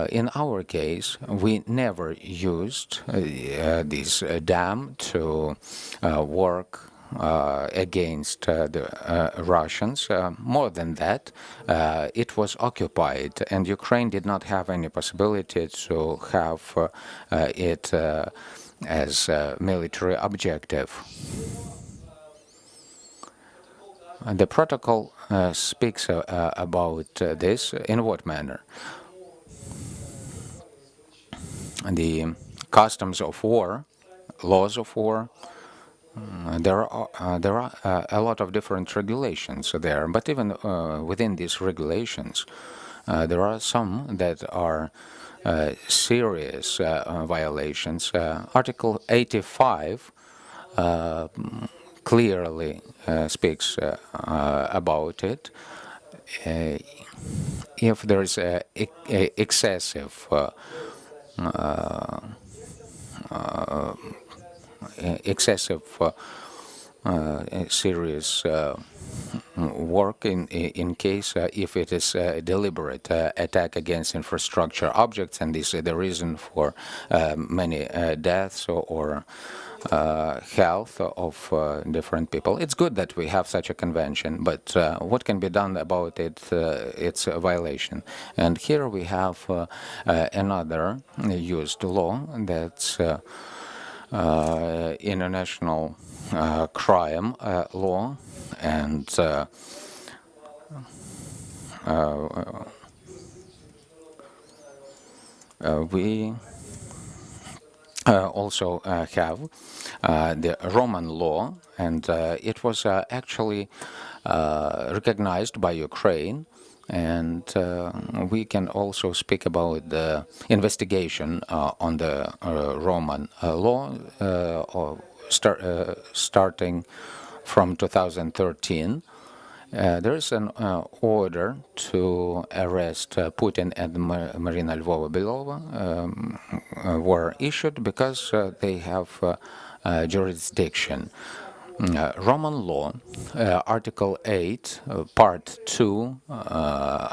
In our case, we never used this dam to work against the Russians. More than that, it was occupied, and Ukraine did not have any possibility to have it as a military objective. The protocol speaks about this. In what manner? The customs of war, laws of war, there are a lot of different regulations there, but even within these regulations, there are some that are serious violations. Article 85 clearly speaks about it. If there is excessive serious work in case if it is a deliberate attack against infrastructure objects, and this is the reason for many deaths or health of different people. It's good that we have such a convention, but what can be done about it? It's a violation. And here we have another used law that's international crime law, and we also have the Roman law, and it was actually recognized by Ukraine. And we can also speak about the investigation on the Roman law starting from 2013. There is an order to arrest Putin and Marina Lvova-Belova were issued because they have jurisdiction. Roman law, Article 8, Part 2,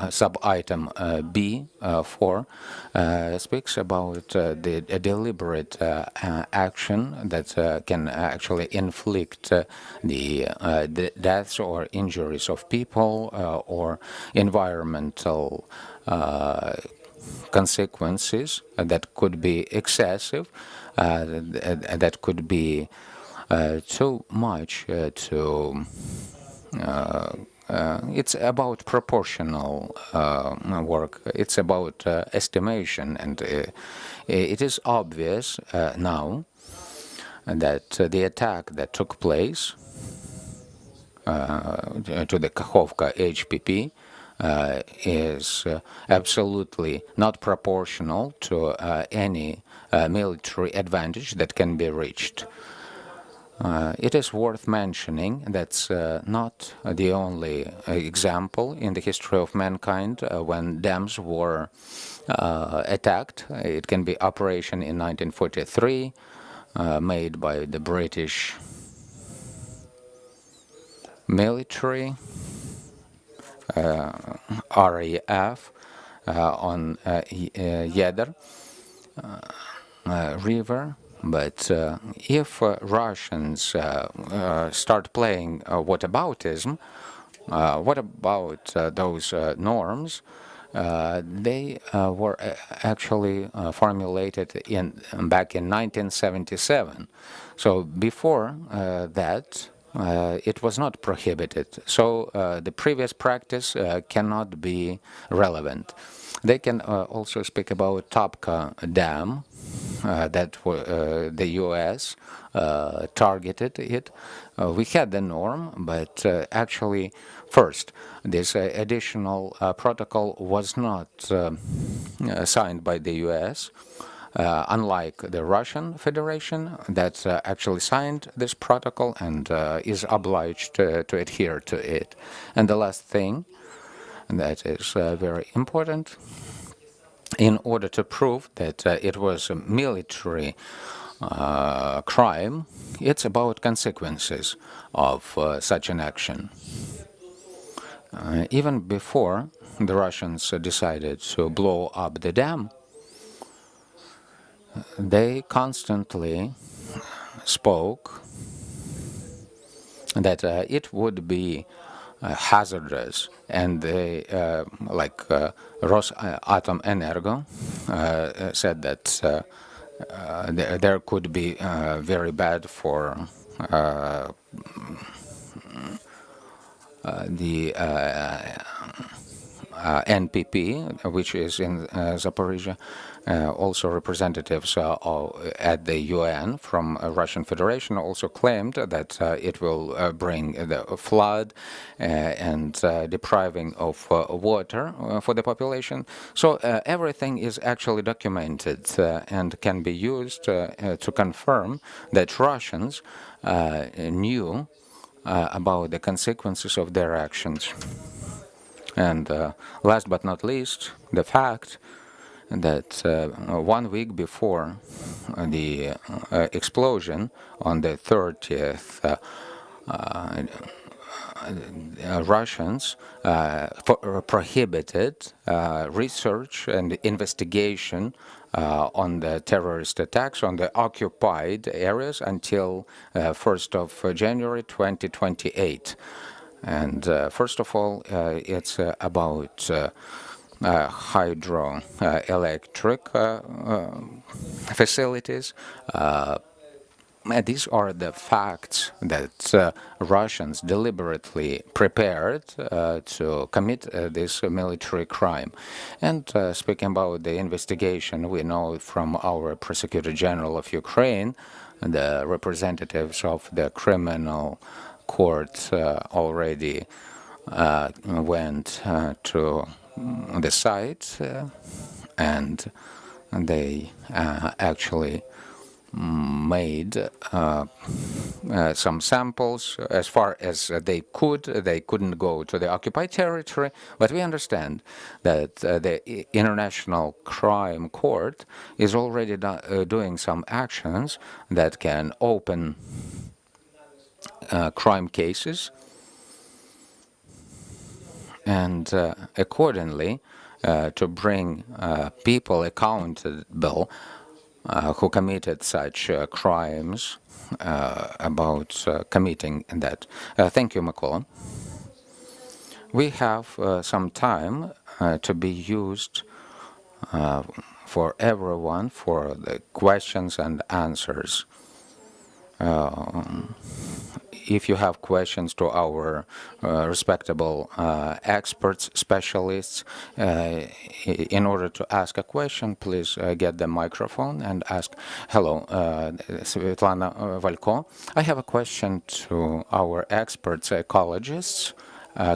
Sub-item B, 4, speaks about the deliberate action that can actually inflict the deaths or injuries of people or environmental consequences that could be excessive, that could be too much to it's about proportional work. It's about estimation, and it is obvious now that the attack that took place to the Kakhovka HPP is absolutely not proportional to any military advantage that can be reached. It is worth mentioning that's not the only example in the history of mankind when dams were attacked. It can be operation in 1943 made by the British military, RAF, on Yedder River. But if Russians start playing whataboutism, what about those norms? They were actually formulated back in 1977. So before that, it was not prohibited. So the previous practice cannot be relevant. They can also speak about Topka Dam, that the U.S. Targeted it. We had the norm, but actually, first, this additional protocol was not signed by the U.S., unlike the Russian Federation that actually signed this protocol and is obliged to adhere to it. And the last thing that is very important, in order to prove that it was a military crime, it's about consequences of such an action. Even before the Russians decided to blow up the dam, they constantly spoke that it would be hazardous, and they, like Rosatom said that there could be very bad for the NPP, which is in Zaporizhia. Also, representatives at the UN from Russian Federation also claimed that it will bring the flood and depriving of water for the population. So everything is actually documented and can be used to confirm that Russians knew about the consequences of their actions. And last but not least, the fact that 1 week before the explosion on the 30th, Russians prohibited research and investigation on the terrorist attacks on the occupied areas until 1st of January 2028. And first of all, it's about hydroelectric facilities. These are the facts that Russians deliberately prepared to commit this military crime. And speaking about the investigation, we know from our Prosecutor General of Ukraine, the representatives of the criminal court already went to the site and they actually made some samples as far as they could. They couldn't go to the occupied territory, but we understand that the International Crime Court is already doing some actions that can open crime cases, and accordingly to bring people accountable who committed such crimes about committing that. Thank you, Mykola. We have some time to be used for everyone for the questions and answers. If you have questions to our respectable experts, specialists, in order to ask a question, please get the microphone and ask. Hello, Svetlana Valko. I have a question to our expert psychologists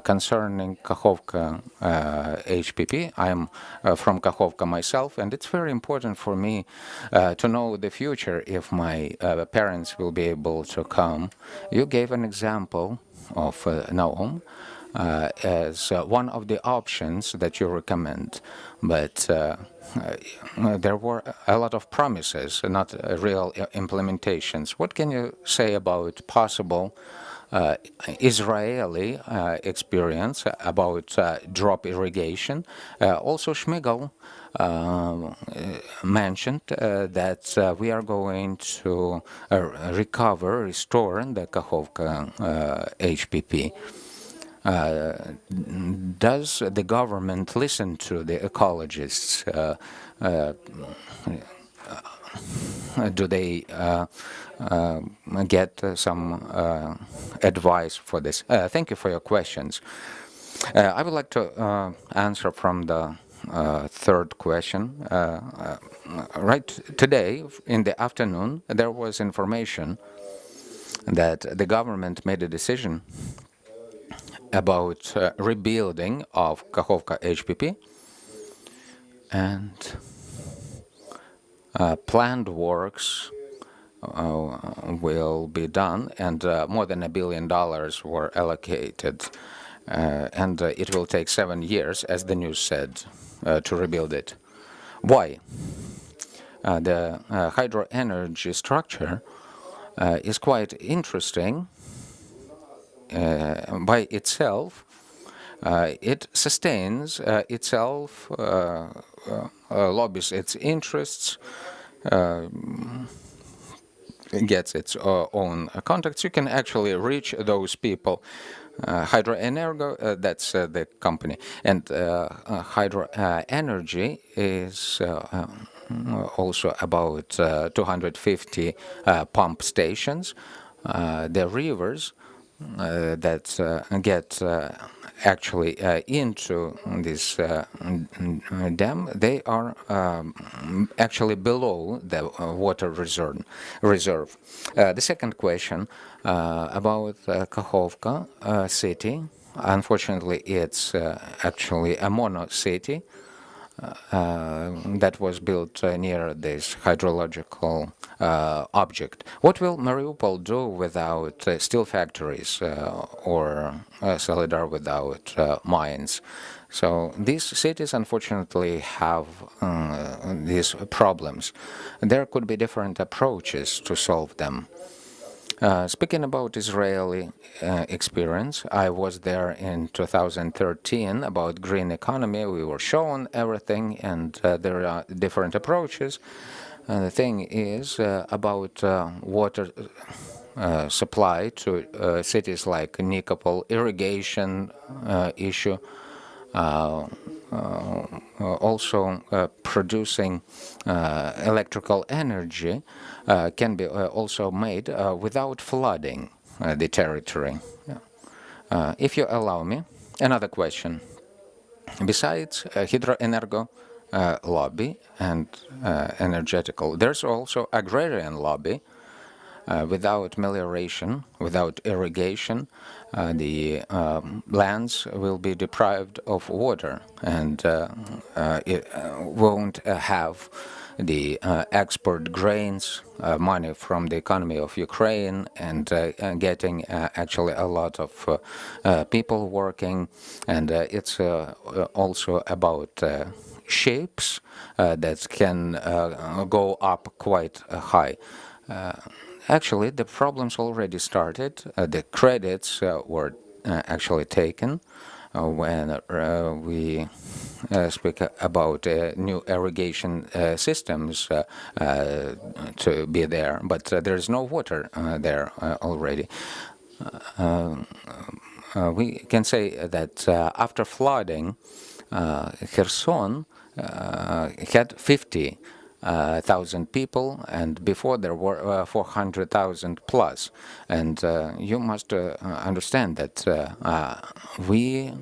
concerning Kakhovka HPP. I'm from Kakhovka myself, and it's very important for me to know the future if my parents will be able to come. You gave an example of Naum as one of the options that you recommend, but there were a lot of promises, not real implementations. What can you say about possible Israeli experience about drop irrigation? Also, Shmigel mentioned that we are going to restore the Kakhovka HPP. Does the government listen to the ecologists? Do they get some advice for this? Thank you for your questions. I would like to answer from the third question. Right today, in the afternoon, there was information that the government made a decision about rebuilding of Kakhovka HPP, and planned works will be done, and more than $1 billion were allocated, and it will take 7 years, as the news said, to rebuild it. Why? The hydro energy structure is quite interesting by itself. It sustains itself, lobbies its interests, gets its own contacts. You can actually reach those people. Hydro Energo, that's the company. And hydro energy is also about 250 pump stations. The rivers that get actually into this dam, they are actually below the water reserve. The second question about Kakhovka city. Unfortunately, it's actually a mono city that was built near this hydrological object. What will Mariupol do without steel factories or Solidar without mines? So these cities, unfortunately, have these problems. There could be different approaches to solve them. Speaking about Israeli experience, I was there in 2013 about green economy. We were shown everything, and there are different approaches. The thing is about water supply to cities like Nikopol, irrigation issue, also producing electrical energy can be also made without flooding the territory. If you allow me, another question. Besides Hydroenergo lobby and energetical, there's also agrarian lobby. Without melioration, without irrigation, the lands will be deprived of water, and it won't have the export grains, money from the economy of Ukraine, and getting actually a lot of people working. And it's also about shapes that can go up quite high. Actually, the problems already started. The credits were actually taken when we speak about new irrigation systems to be there, but there's no water there already. We can say that after flooding, Kherson had 50,000 people, and before there were 400,000 plus. And you must understand that we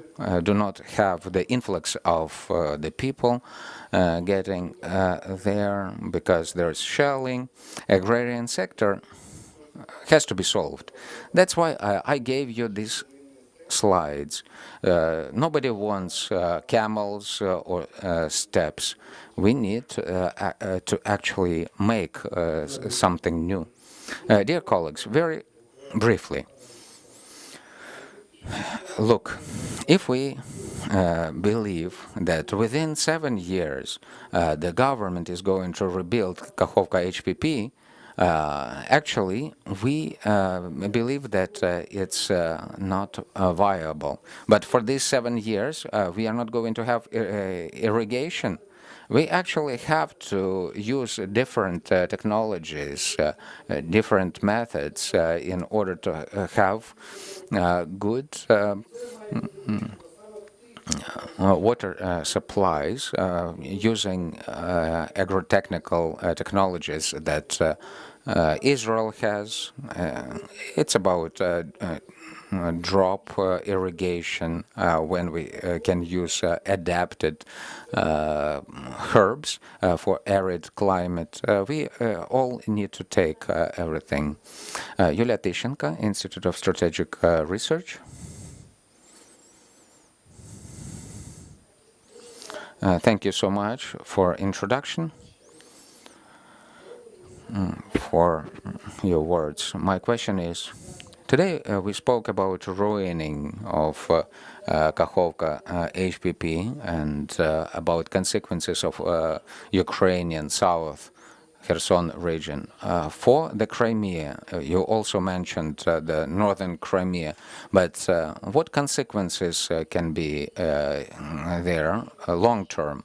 do not have the influx of the people getting there because there's shelling. Agrarian sector has to be solved. That's why I gave you this slides. Nobody wants camels or steps. We need to actually make something new. Dear colleagues, very briefly, look, if we believe that within 7 years the government is going to rebuild Kakhovka HPP, actually, we believe that it's not viable. But for these 7 years, we are not going to have irrigation. We actually have to use different technologies, different methods in order to have good water supplies using agrotechnical technologies that Israel has. It's about drop irrigation when we can use adapted herbs for arid climate. We all need to take everything. Yulia Tishenko, Institute of Strategic Research. Thank you so much for introduction, for your words. My question is, today we spoke about ruining of Kakhovka HPP and about consequences of Ukrainian South Kherson region. For the Crimea, you also mentioned the northern Crimea, but what consequences can be there long term?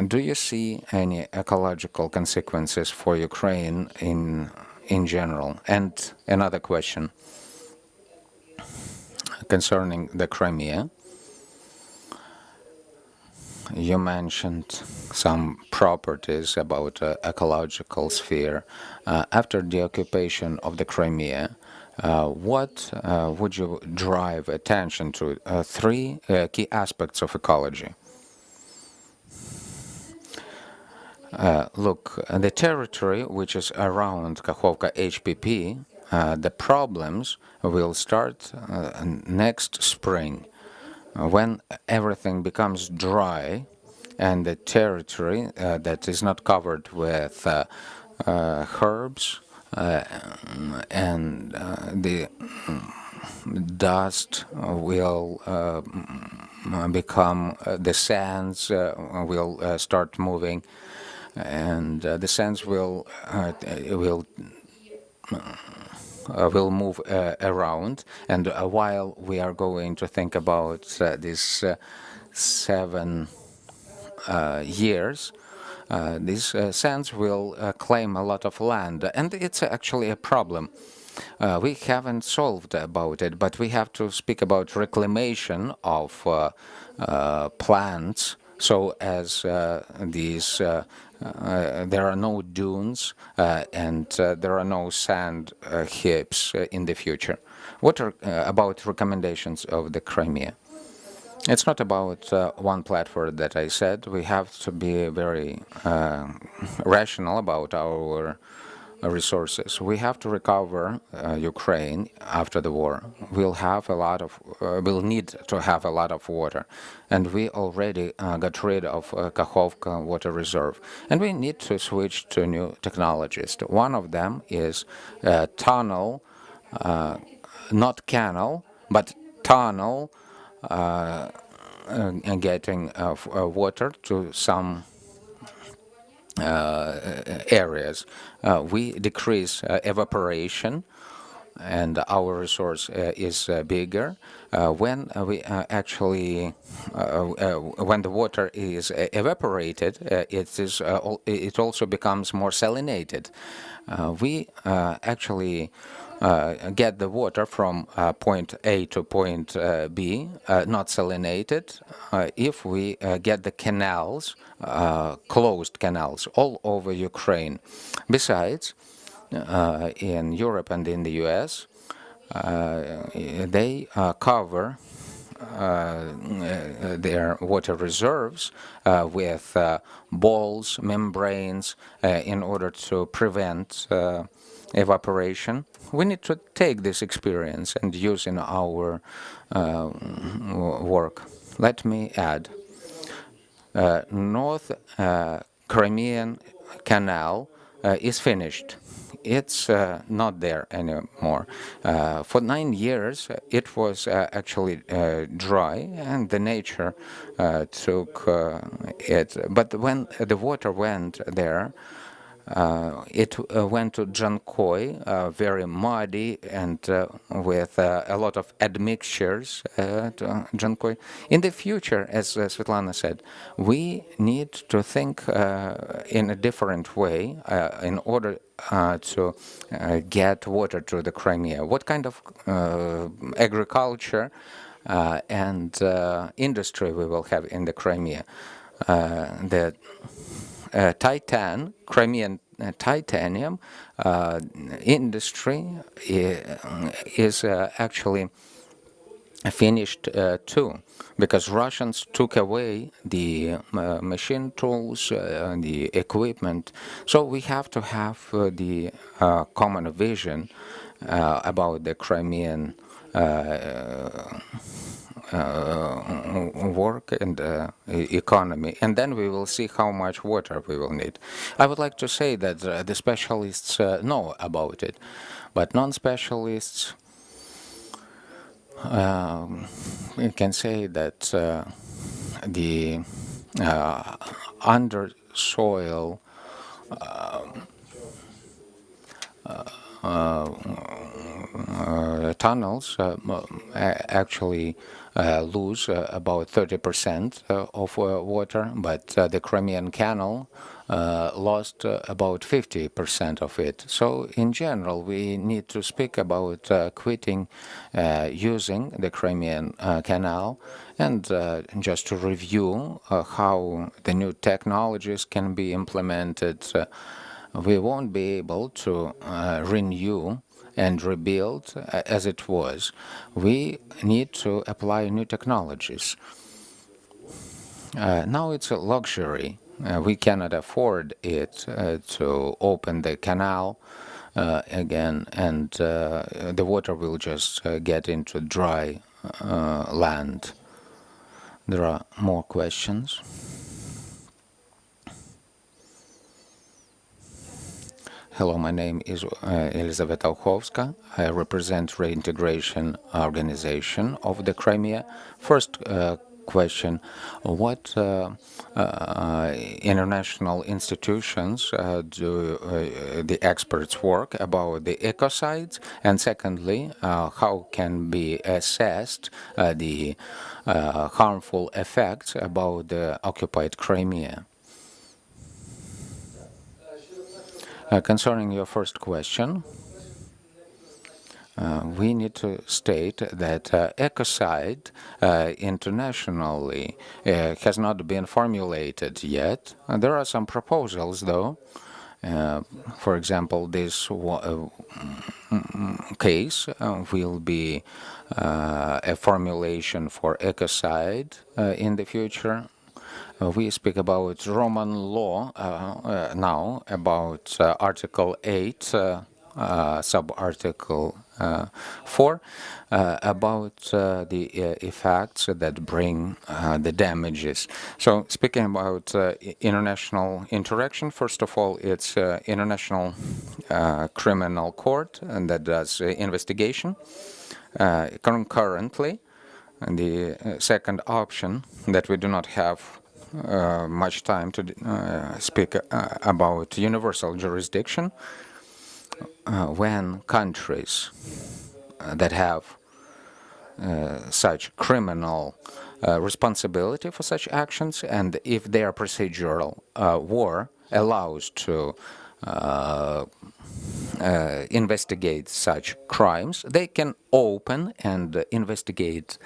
Do you see any ecological consequences for Ukraine in general? And another question concerning the Crimea. You mentioned some properties about ecological sphere. After the occupation of the Crimea, what would you drive attention to? Three key aspects of ecology. Look, the territory which is around Kakhovka HPP, the problems will start next spring when everything becomes dry and the territory that is not covered with herbs and the dust will become, the sands will start moving, and the sands will move around. And while we are going to think about these 7 years, these sands will claim a lot of land, and it's actually a problem. We haven't solved about it, but we have to speak about reclamation of plants, so as these there are no dunes and there are no sand heaps in the future. What are about recommendations of the Crimea? It's not about one platform that I said. We have to be very rational about our resources. We have to recover Ukraine after the war. We'll need to have a lot of water, and we already got rid of Kakhovka water reserve, and we need to switch to new technologies. One of them is tunnel, not canal, but tunnel, and getting water to some areas. We decrease evaporation, and our resource is bigger. When we actually, when the water is evaporated, it also becomes more salinated. We actually get the water from point A to point B, not salinated, if we get the canals, closed canals, all over Ukraine. Besides, in Europe and in the US, they cover their water reserves with balls, membranes, in order to prevent evaporation. We need to take this experience and use in our work. Let me add, North Crimean Canal is finished. It's not there anymore. For 9 years, it was actually dry, and the nature took it. But when the water went there, it went to Jankoy, very muddy and with a lot of admixtures to Jankoy. In the future, as Svetlana said, we need to think in a different way in order to get water to the Crimea. What kind of agriculture and industry we will have in the Crimea? The Crimean titanium industry is actually finished too, because Russians took away the machine tools, the equipment. So we have to have the common vision about the Crimean work and economy, and then we will see how much water we will need. I would like to say that the specialists know about it, but non-specialists, we can say that the under soil tunnels actually lose about 30% of water, but the Crimean Canal lost about 50% of it. So in general, we need to speak about quitting using the Crimean Canal, and just to review how the new technologies can be implemented. We won't be able to renew and rebuild as it was. We need to apply new technologies. Now it's a luxury. We cannot afford it to open the canal again, and the water will just get into dry land. There are more questions. Hello, my name is Elizaveta Okhovska. I represent Reintegration Organization of the Crimea. First question, what international institutions do the experts work about the ecocides? And secondly, how can be assessed the harmful effects about the occupied Crimea? Concerning your first question, we need to state that ecocide internationally has not been formulated yet. There are some proposals, though. For example, this case will be a formulation for ecocide in the future. We speak about Roman law now, about Article 8, sub-article 4, about the effects that bring the damages. So speaking about international interaction, first of all, it's International Criminal Court, and that does investigation concurrently. And the second option that we do not have much time to speak about universal jurisdiction, when countries that have such criminal responsibility for such actions, and if their procedural war allows to investigate such crimes, they can open and investigate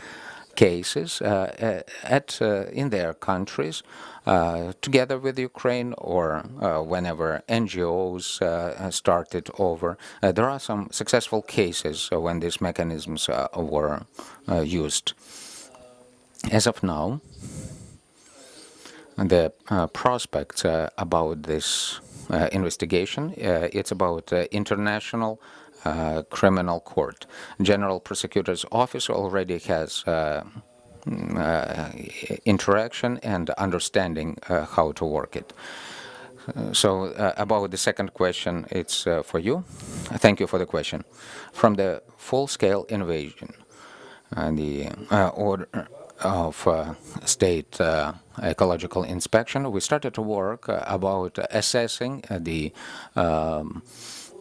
cases in their countries together with Ukraine, or whenever NGOs started over. There are some successful cases when these mechanisms were used. As of now, the prospects about this investigation, it's about international criminal court. General Prosecutor's Office already has interaction and understanding how to work it. So about the second question, it's for you. Thank you for the question. From the full-scale invasion, the order of state ecological inspection, we started to work about assessing the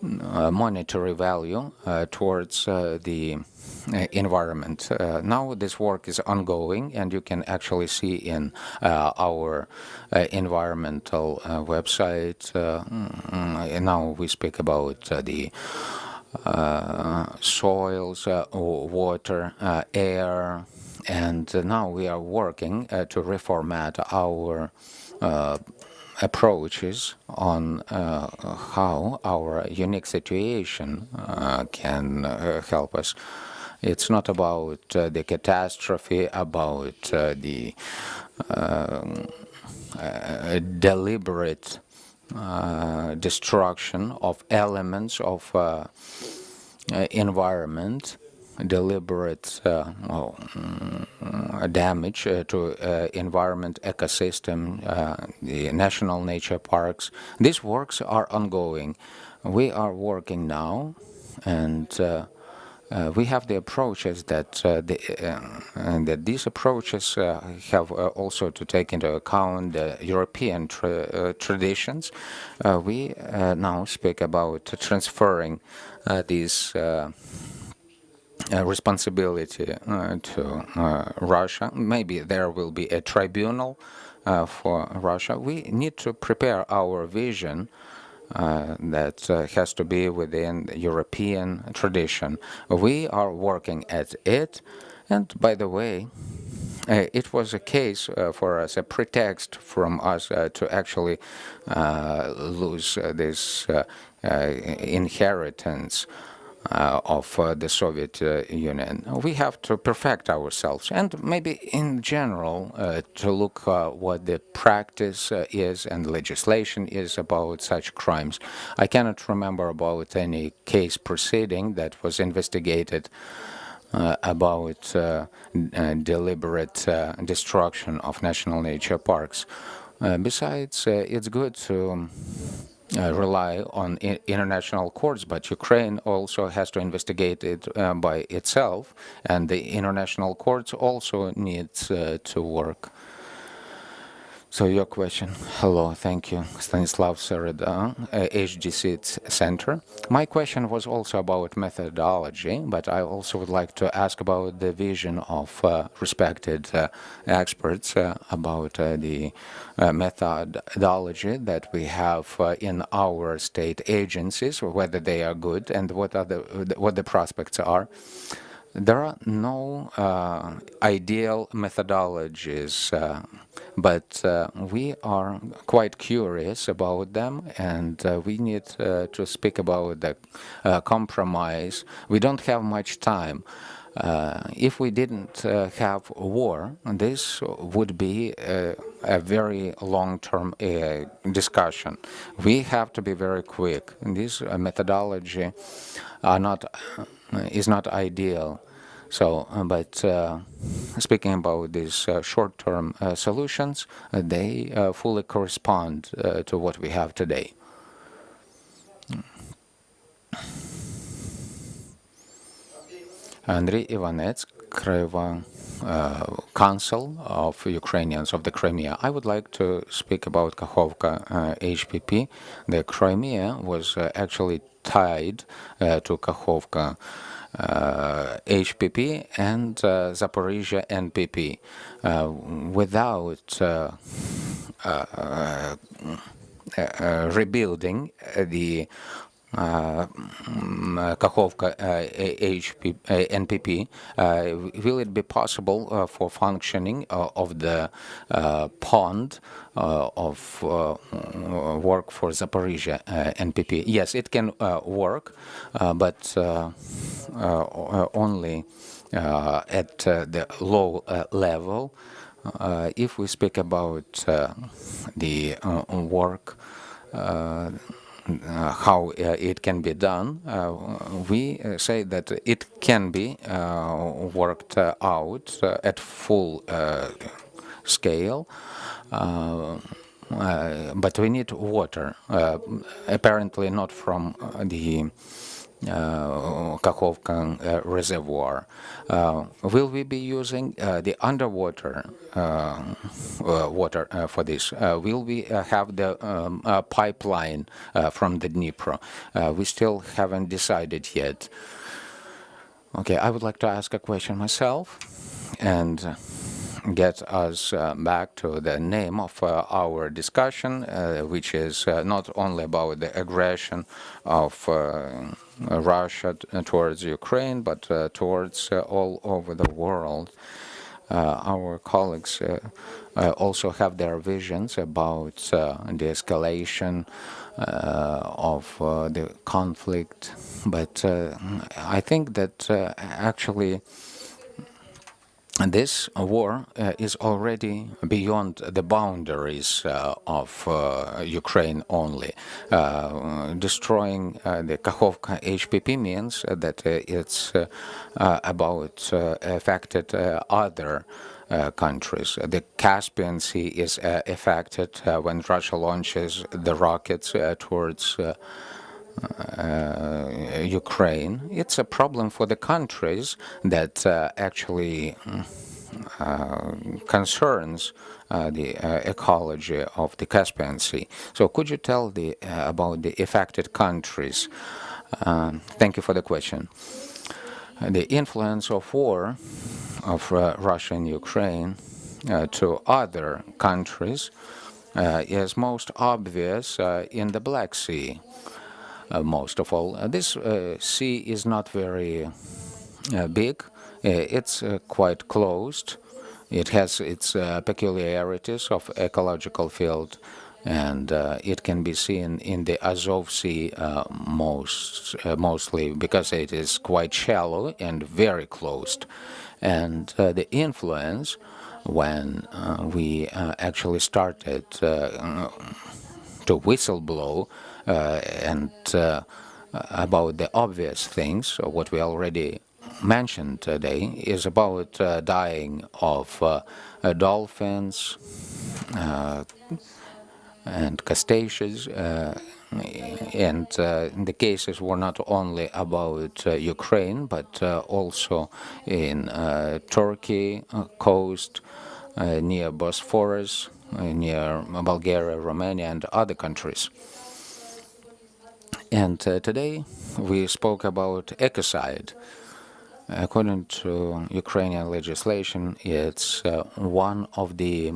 monetary value towards the environment. Now this work is ongoing, and you can actually see in our environmental website. Now we speak about the soils, water, air, and now we are working to reformat our approaches on how our unique situation can help us. It's not about the catastrophe, about the deliberate destruction of elements of environment, deliberate damage to environment, ecosystem, the national nature parks. These works are ongoing. We are working now, and we have the approaches that these approaches have also to take into account the European traditions. We now speak about transferring these responsibility to Russia. Maybe there will be a tribunal for Russia. We need to prepare our vision that has to be within the European tradition. We are working at it, and by the way, it was a case for us, a pretext from us to actually lose this inheritance of the Soviet Union. We have to perfect ourselves, and maybe in general to look what the practice is and legislation is about such crimes. I cannot remember about any case proceeding that was investigated about deliberate destruction of national nature parks. Besides, it's good to rely on international courts, but Ukraine also has to investigate it by itself, and the international courts also needs to work. So your question, hello, thank you, Stanislav Sereda, HGC Center. My question was also about methodology, but I also would like to ask about the vision of respected experts about the methodology that we have in our state agencies, whether they are good and what the prospects are. There are no ideal methodologies, but we are quite curious about them, and we need to speak about the compromise. We don't have much time. If we didn't have war, this would be a very long-term discussion. We have to be very quick. This methodology is not ideal. So, but speaking about these short-term solutions, they fully correspond to what we have today. Andriy Ivanets, Kraeva Council of Ukrainians of the Crimea. I would like to speak about Kakhovka HPP. The Crimea was actually tied to Kakhovka HPP and Zaporizhia NPP. Without rebuilding the Kakhovka NPP, will it be possible for functioning of the pond of work for Zaporizhia NPP? Yes, it can work, but only at the low level. If we speak about the work, how it can be done, we say that it can be worked out at full scale, but we need water, apparently not from the Kakhovka reservoir. Will we be using the underwater water for this? Will we have the pipeline from the Dnipro? We still haven't decided yet. Okay, I would like to ask a question myself and get us back to the name of our discussion, which is not only about the aggression of Russia towards Ukraine, but towards all over the world. our colleagues also have their visions about the escalation of the conflict. But I think that actually this war is already beyond the boundaries of Ukraine only. Destroying the Kakhovka HPP means that it's about affected other countries. The Caspian Sea is affected when Russia launches the rockets towards Ukraine. It's a problem for the countries that actually concerns the ecology of the Caspian Sea. So could you tell about the affected countries? Thank you for the question. The influence of war of Russia and Ukraine to other countries is most obvious in the Black Sea. Most of all, this sea is not very big. It's quite closed. It has its peculiarities of ecological field, and it can be seen in the Azov Sea mostly because it is quite shallow and very closed. And the influence when we actually started to whistleblow and about the obvious things, what we already mentioned today, is about dying of dolphins and crustaceans. And the cases were not only about Ukraine, but also in Turkey coast, near Bosphorus, near Bulgaria, Romania, and other countries. And today we spoke about ecocide. According to Ukrainian legislation, it's one of the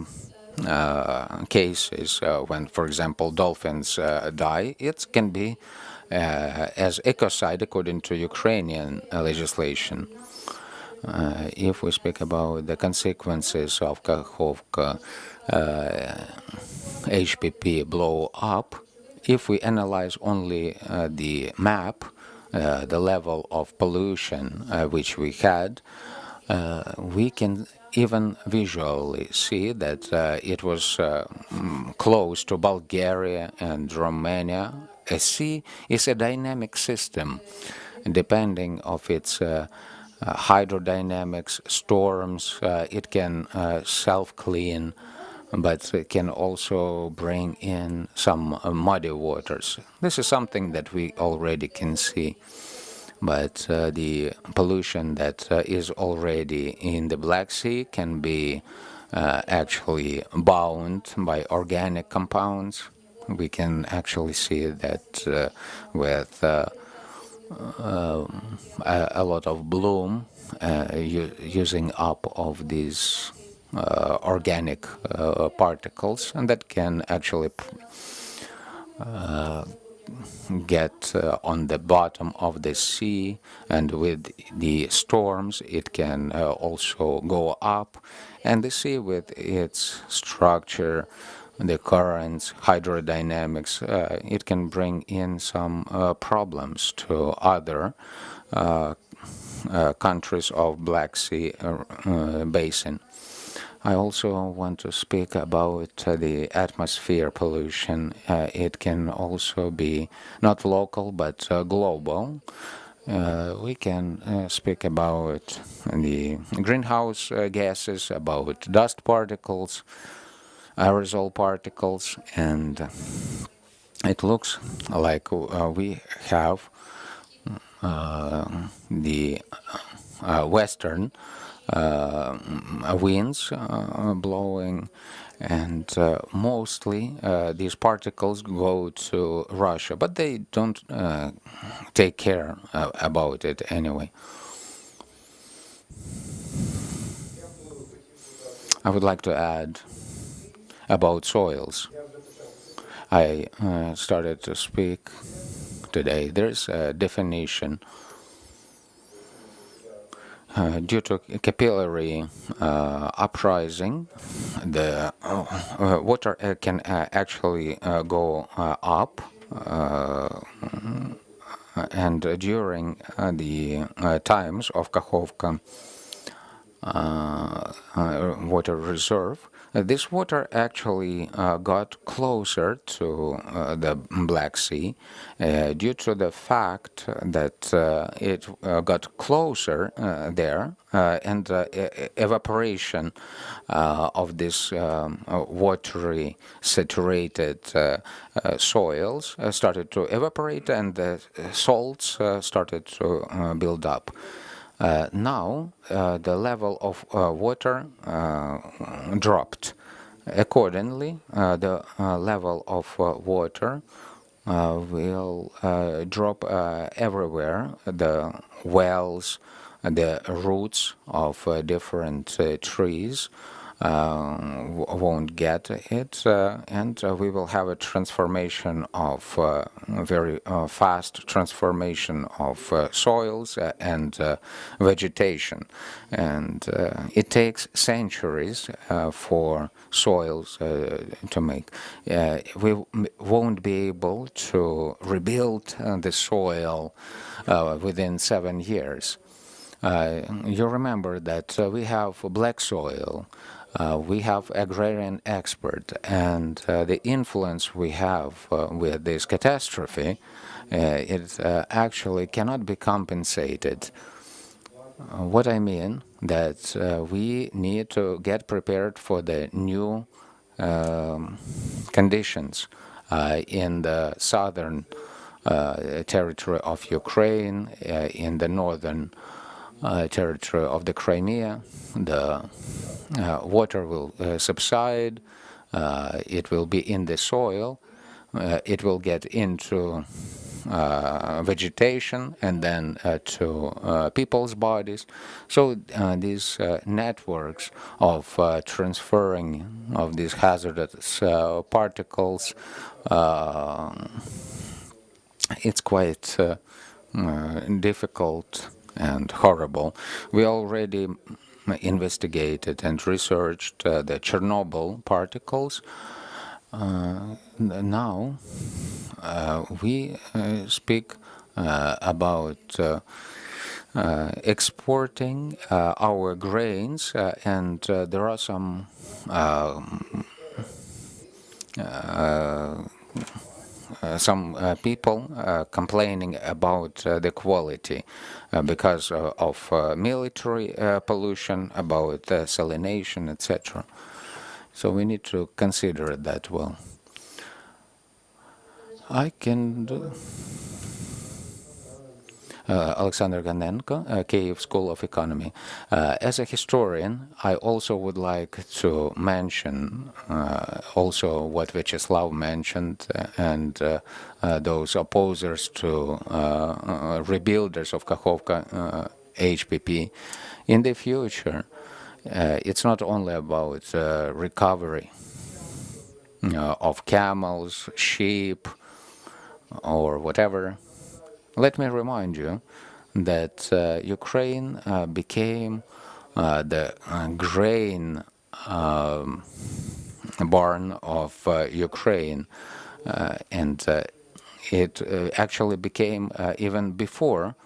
cases when, for example, dolphins die. It can be as ecocide according to Ukrainian legislation. If we speak about the consequences of Kakhovka HPP blow up, if we analyze only the map, the level of pollution which we had, we can even visually see that it was close to Bulgaria and Romania. A sea is a dynamic system, depending of its hydrodynamics, storms. It can self-clean, but it can also bring in some muddy waters. This is something that we already can see. But the pollution that is already in the Black Sea can be actually bound by organic compounds. We can actually see that with a lot of bloom using up of these organic particles, and that can actually get on the bottom of the sea, and with the storms it can also go up, and the sea with its structure, the currents, hydrodynamics, it can bring in some problems to other countries of Black Sea basin. I also want to speak about the atmosphere pollution. It can also be not local but global. We can speak about the greenhouse gases, about dust particles, aerosol particles, and it looks like we have the western winds blowing, and mostly these particles go to Russia, but they don't take care about it anyway. I would like to add about soils. I started to speak today. There's a definition. Due to capillary uprising, the water can actually go up, and during the times of Kakhovka water reserve, this water actually got closer to the Black Sea due to the fact that it got closer there, and evaporation of this watery saturated soils started to evaporate, and the salts started to build up. Now, the level of water dropped. Accordingly, the level of water will drop everywhere. The wells, the roots of different trees won't get it, and we will have a transformation of very fast transformation of soils and vegetation, and it takes centuries for soils to make. We won't be able to rebuild the soil within 7 years. You remember that we have black soil, we have agrarian expert, and the influence we have with this catastrophe, it actually cannot be compensated. What I mean that we need to get prepared for the new conditions in the southern territory of Ukraine, in the northern territory of the Crimea. The water will subside, it will be in the soil, it will get into vegetation and then to people's bodies. So these networks of transferring of these hazardous particles, it's quite difficult and horrible. We already investigated and researched the Chernobyl particles. Now we speak about exporting our grains, and there are some people complaining about the quality because of military pollution, about salination, etc. So we need to consider it that well. I can do. Alexander Ganenko, Kiev School of Economy. As a historian, I also would like to mention also what Vyacheslav mentioned, and those opposers to rebuilders of Kakhovka HPP. In the future, it's not only about recovery of camels, sheep, or whatever. Let me remind you that Ukraine became the grain barn of Ukraine, and it actually became even before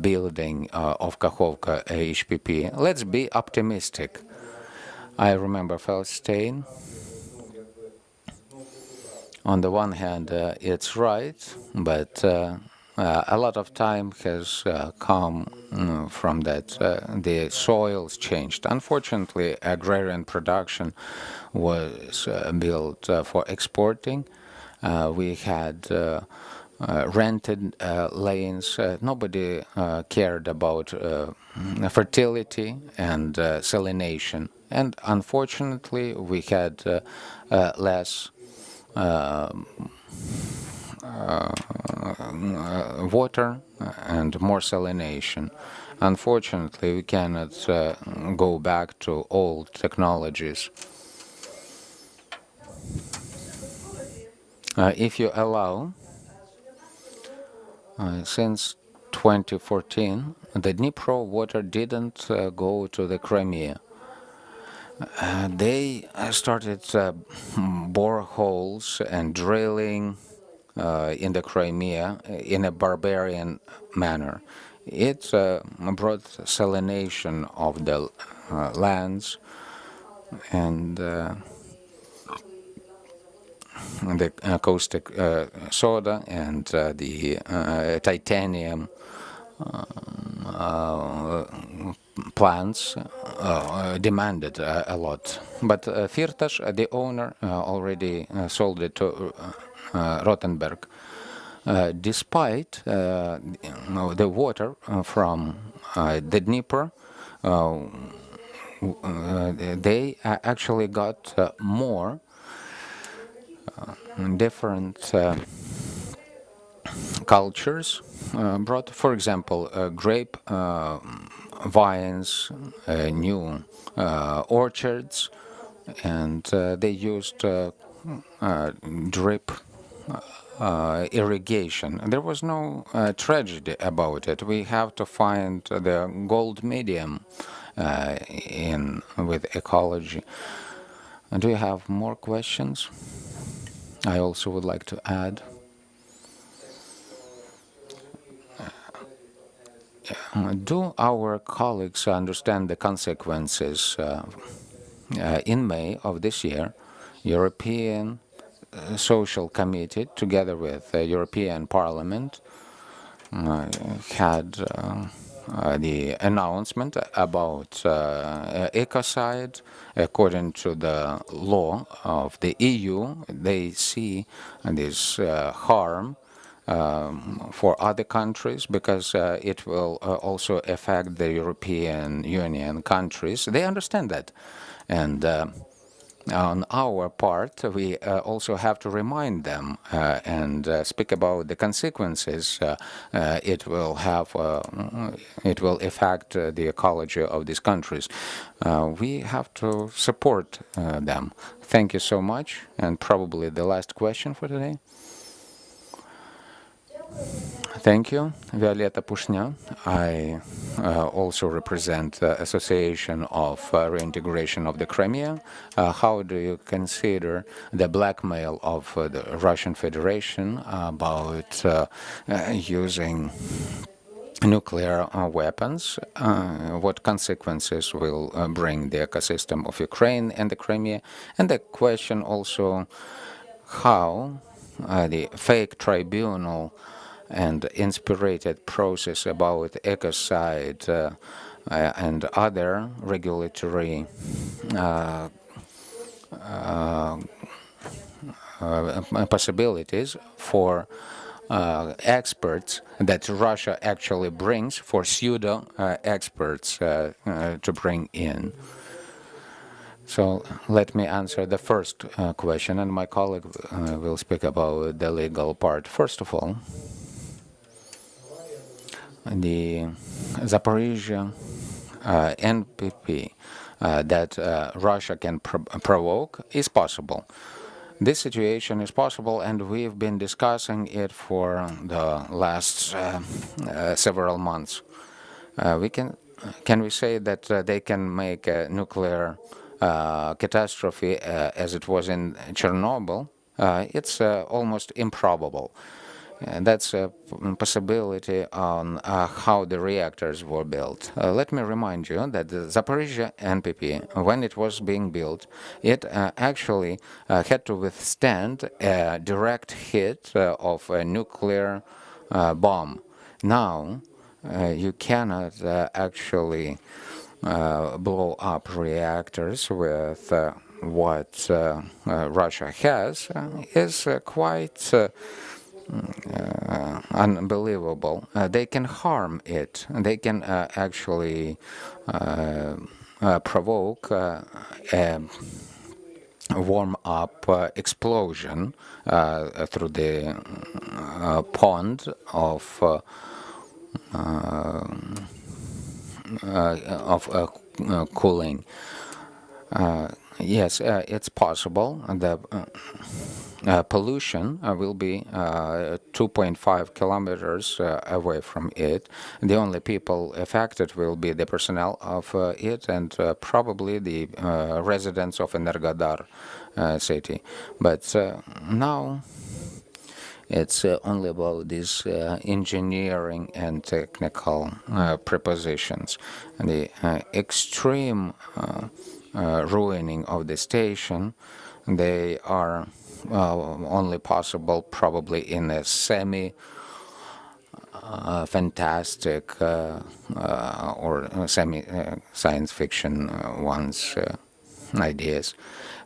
building of Kakhovka HPP. Let's be optimistic. I remember Felstein. On the one hand, it's right, but a lot of time has come from that. The soils changed. Unfortunately, agrarian production was built for exporting. We had rented lanes. Nobody cared about fertility and salination. And unfortunately, we had less water and more salination. Unfortunately, we cannot go back to old technologies. If you allow, since 2014, the Dnipro water didn't go to the Crimea. They started boreholes and drilling in the Crimea in a barbarian manner. It brought salination of the lands and the caustic soda and the titanium plants demanded a lot. But Firtash, the owner, already sold it to Rothenberg. Despite the water from the Dnieper, they actually got more different cultures brought, for example, grape vines, new orchards, and they used drip irrigation. There was no tragedy about it. We have to find the gold medium in with ecology. Do you have more questions? I also would like to add. Do our colleagues understand the consequences? In May of this year, European Social Committee, together with the European Parliament, had the announcement about ecocide. According to the law of the EU, they see this harm for other countries because it will also affect the European Union countries. They understand that. And on our part, we also have to remind them and speak about the consequences it will have. It will affect the ecology of these countries. We have to support them. Thank you so much. And probably the last question for today. Thank you, Violeta Pushня. I also represent the Association of Reintegration of the Crimea. How do you consider the blackmail of the Russian Federation about using nuclear weapons? What consequences will bring the ecosystem of Ukraine and the Crimea? And the question also, how the fake tribunal and inspirited process about ecocide and other regulatory possibilities for experts that Russia actually brings, for pseudo experts to bring in. So let me answer the first question, and my colleague will speak about the legal part. First of all, the Zaporizhia NPP that Russia can provoke is possible. This situation is possible, and we've been discussing it for the last several months. Can we say that they can make a nuclear catastrophe as it was in Chernobyl? It's almost improbable. That's a possibility on how the reactors were built. Let me remind you that the Zaporizhia NPP, when it was being built, it actually had to withstand a direct hit of a nuclear bomb. Now, you cannot actually blow up reactors with what Russia has is quite unbelievable. They can harm it. They can actually provoke a warm-up explosion through the pond of cooling. Yes, it's possible. pollution will be 2.5 kilometers away from it. The only people affected will be the personnel of it and probably the residents of Energodar city. But now it's only about these engineering and technical prepositions. And the extreme ruining of the station, they are only possible probably in a semi-fantastic or semi-science fiction ones ideas.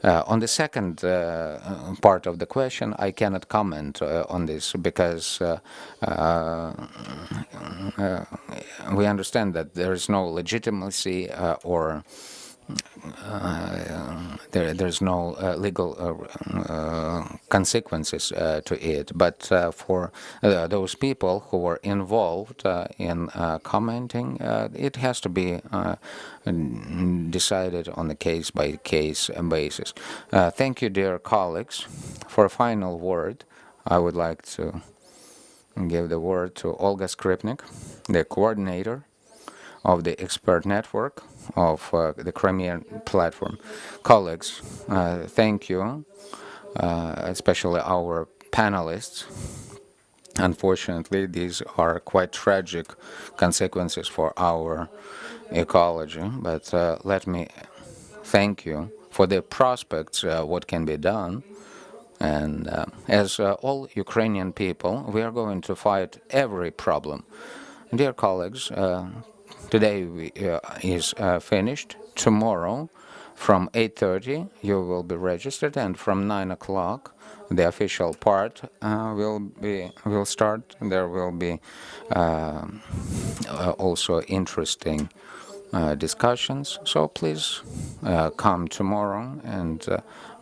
On the second part of the question, I cannot comment on this because we understand that there is no legitimacy or there's no legal consequences to it. But for those people who were involved in commenting, it has to be decided on a case-by-case basis. Thank you, dear colleagues. For a final word, I would like to give the word to Olga Skripnik, the coordinator of the expert network of the Crimea Platform. Colleagues, thank you, especially our panelists. Unfortunately, these are quite tragic consequences for our ecology, but let me thank you for the prospects, what can be done. And as all Ukrainian people, we are going to fight every problem. Dear colleagues, today is finished. Tomorrow, from 8:30, you will be registered, and from 9 o'clock, the official part will start. There will be also interesting discussions. So please come tomorrow, and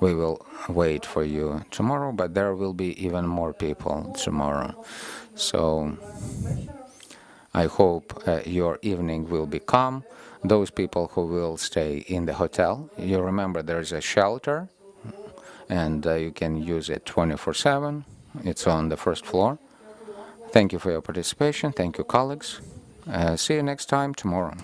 we will wait for you tomorrow. But there will be even more people tomorrow. So I hope your evening will be calm. Those people who will stay in the hotel, you remember there's a shelter, and you can use it 24/7. It's on the first floor. Thank you for your participation. Thank you, colleagues. See you next time tomorrow.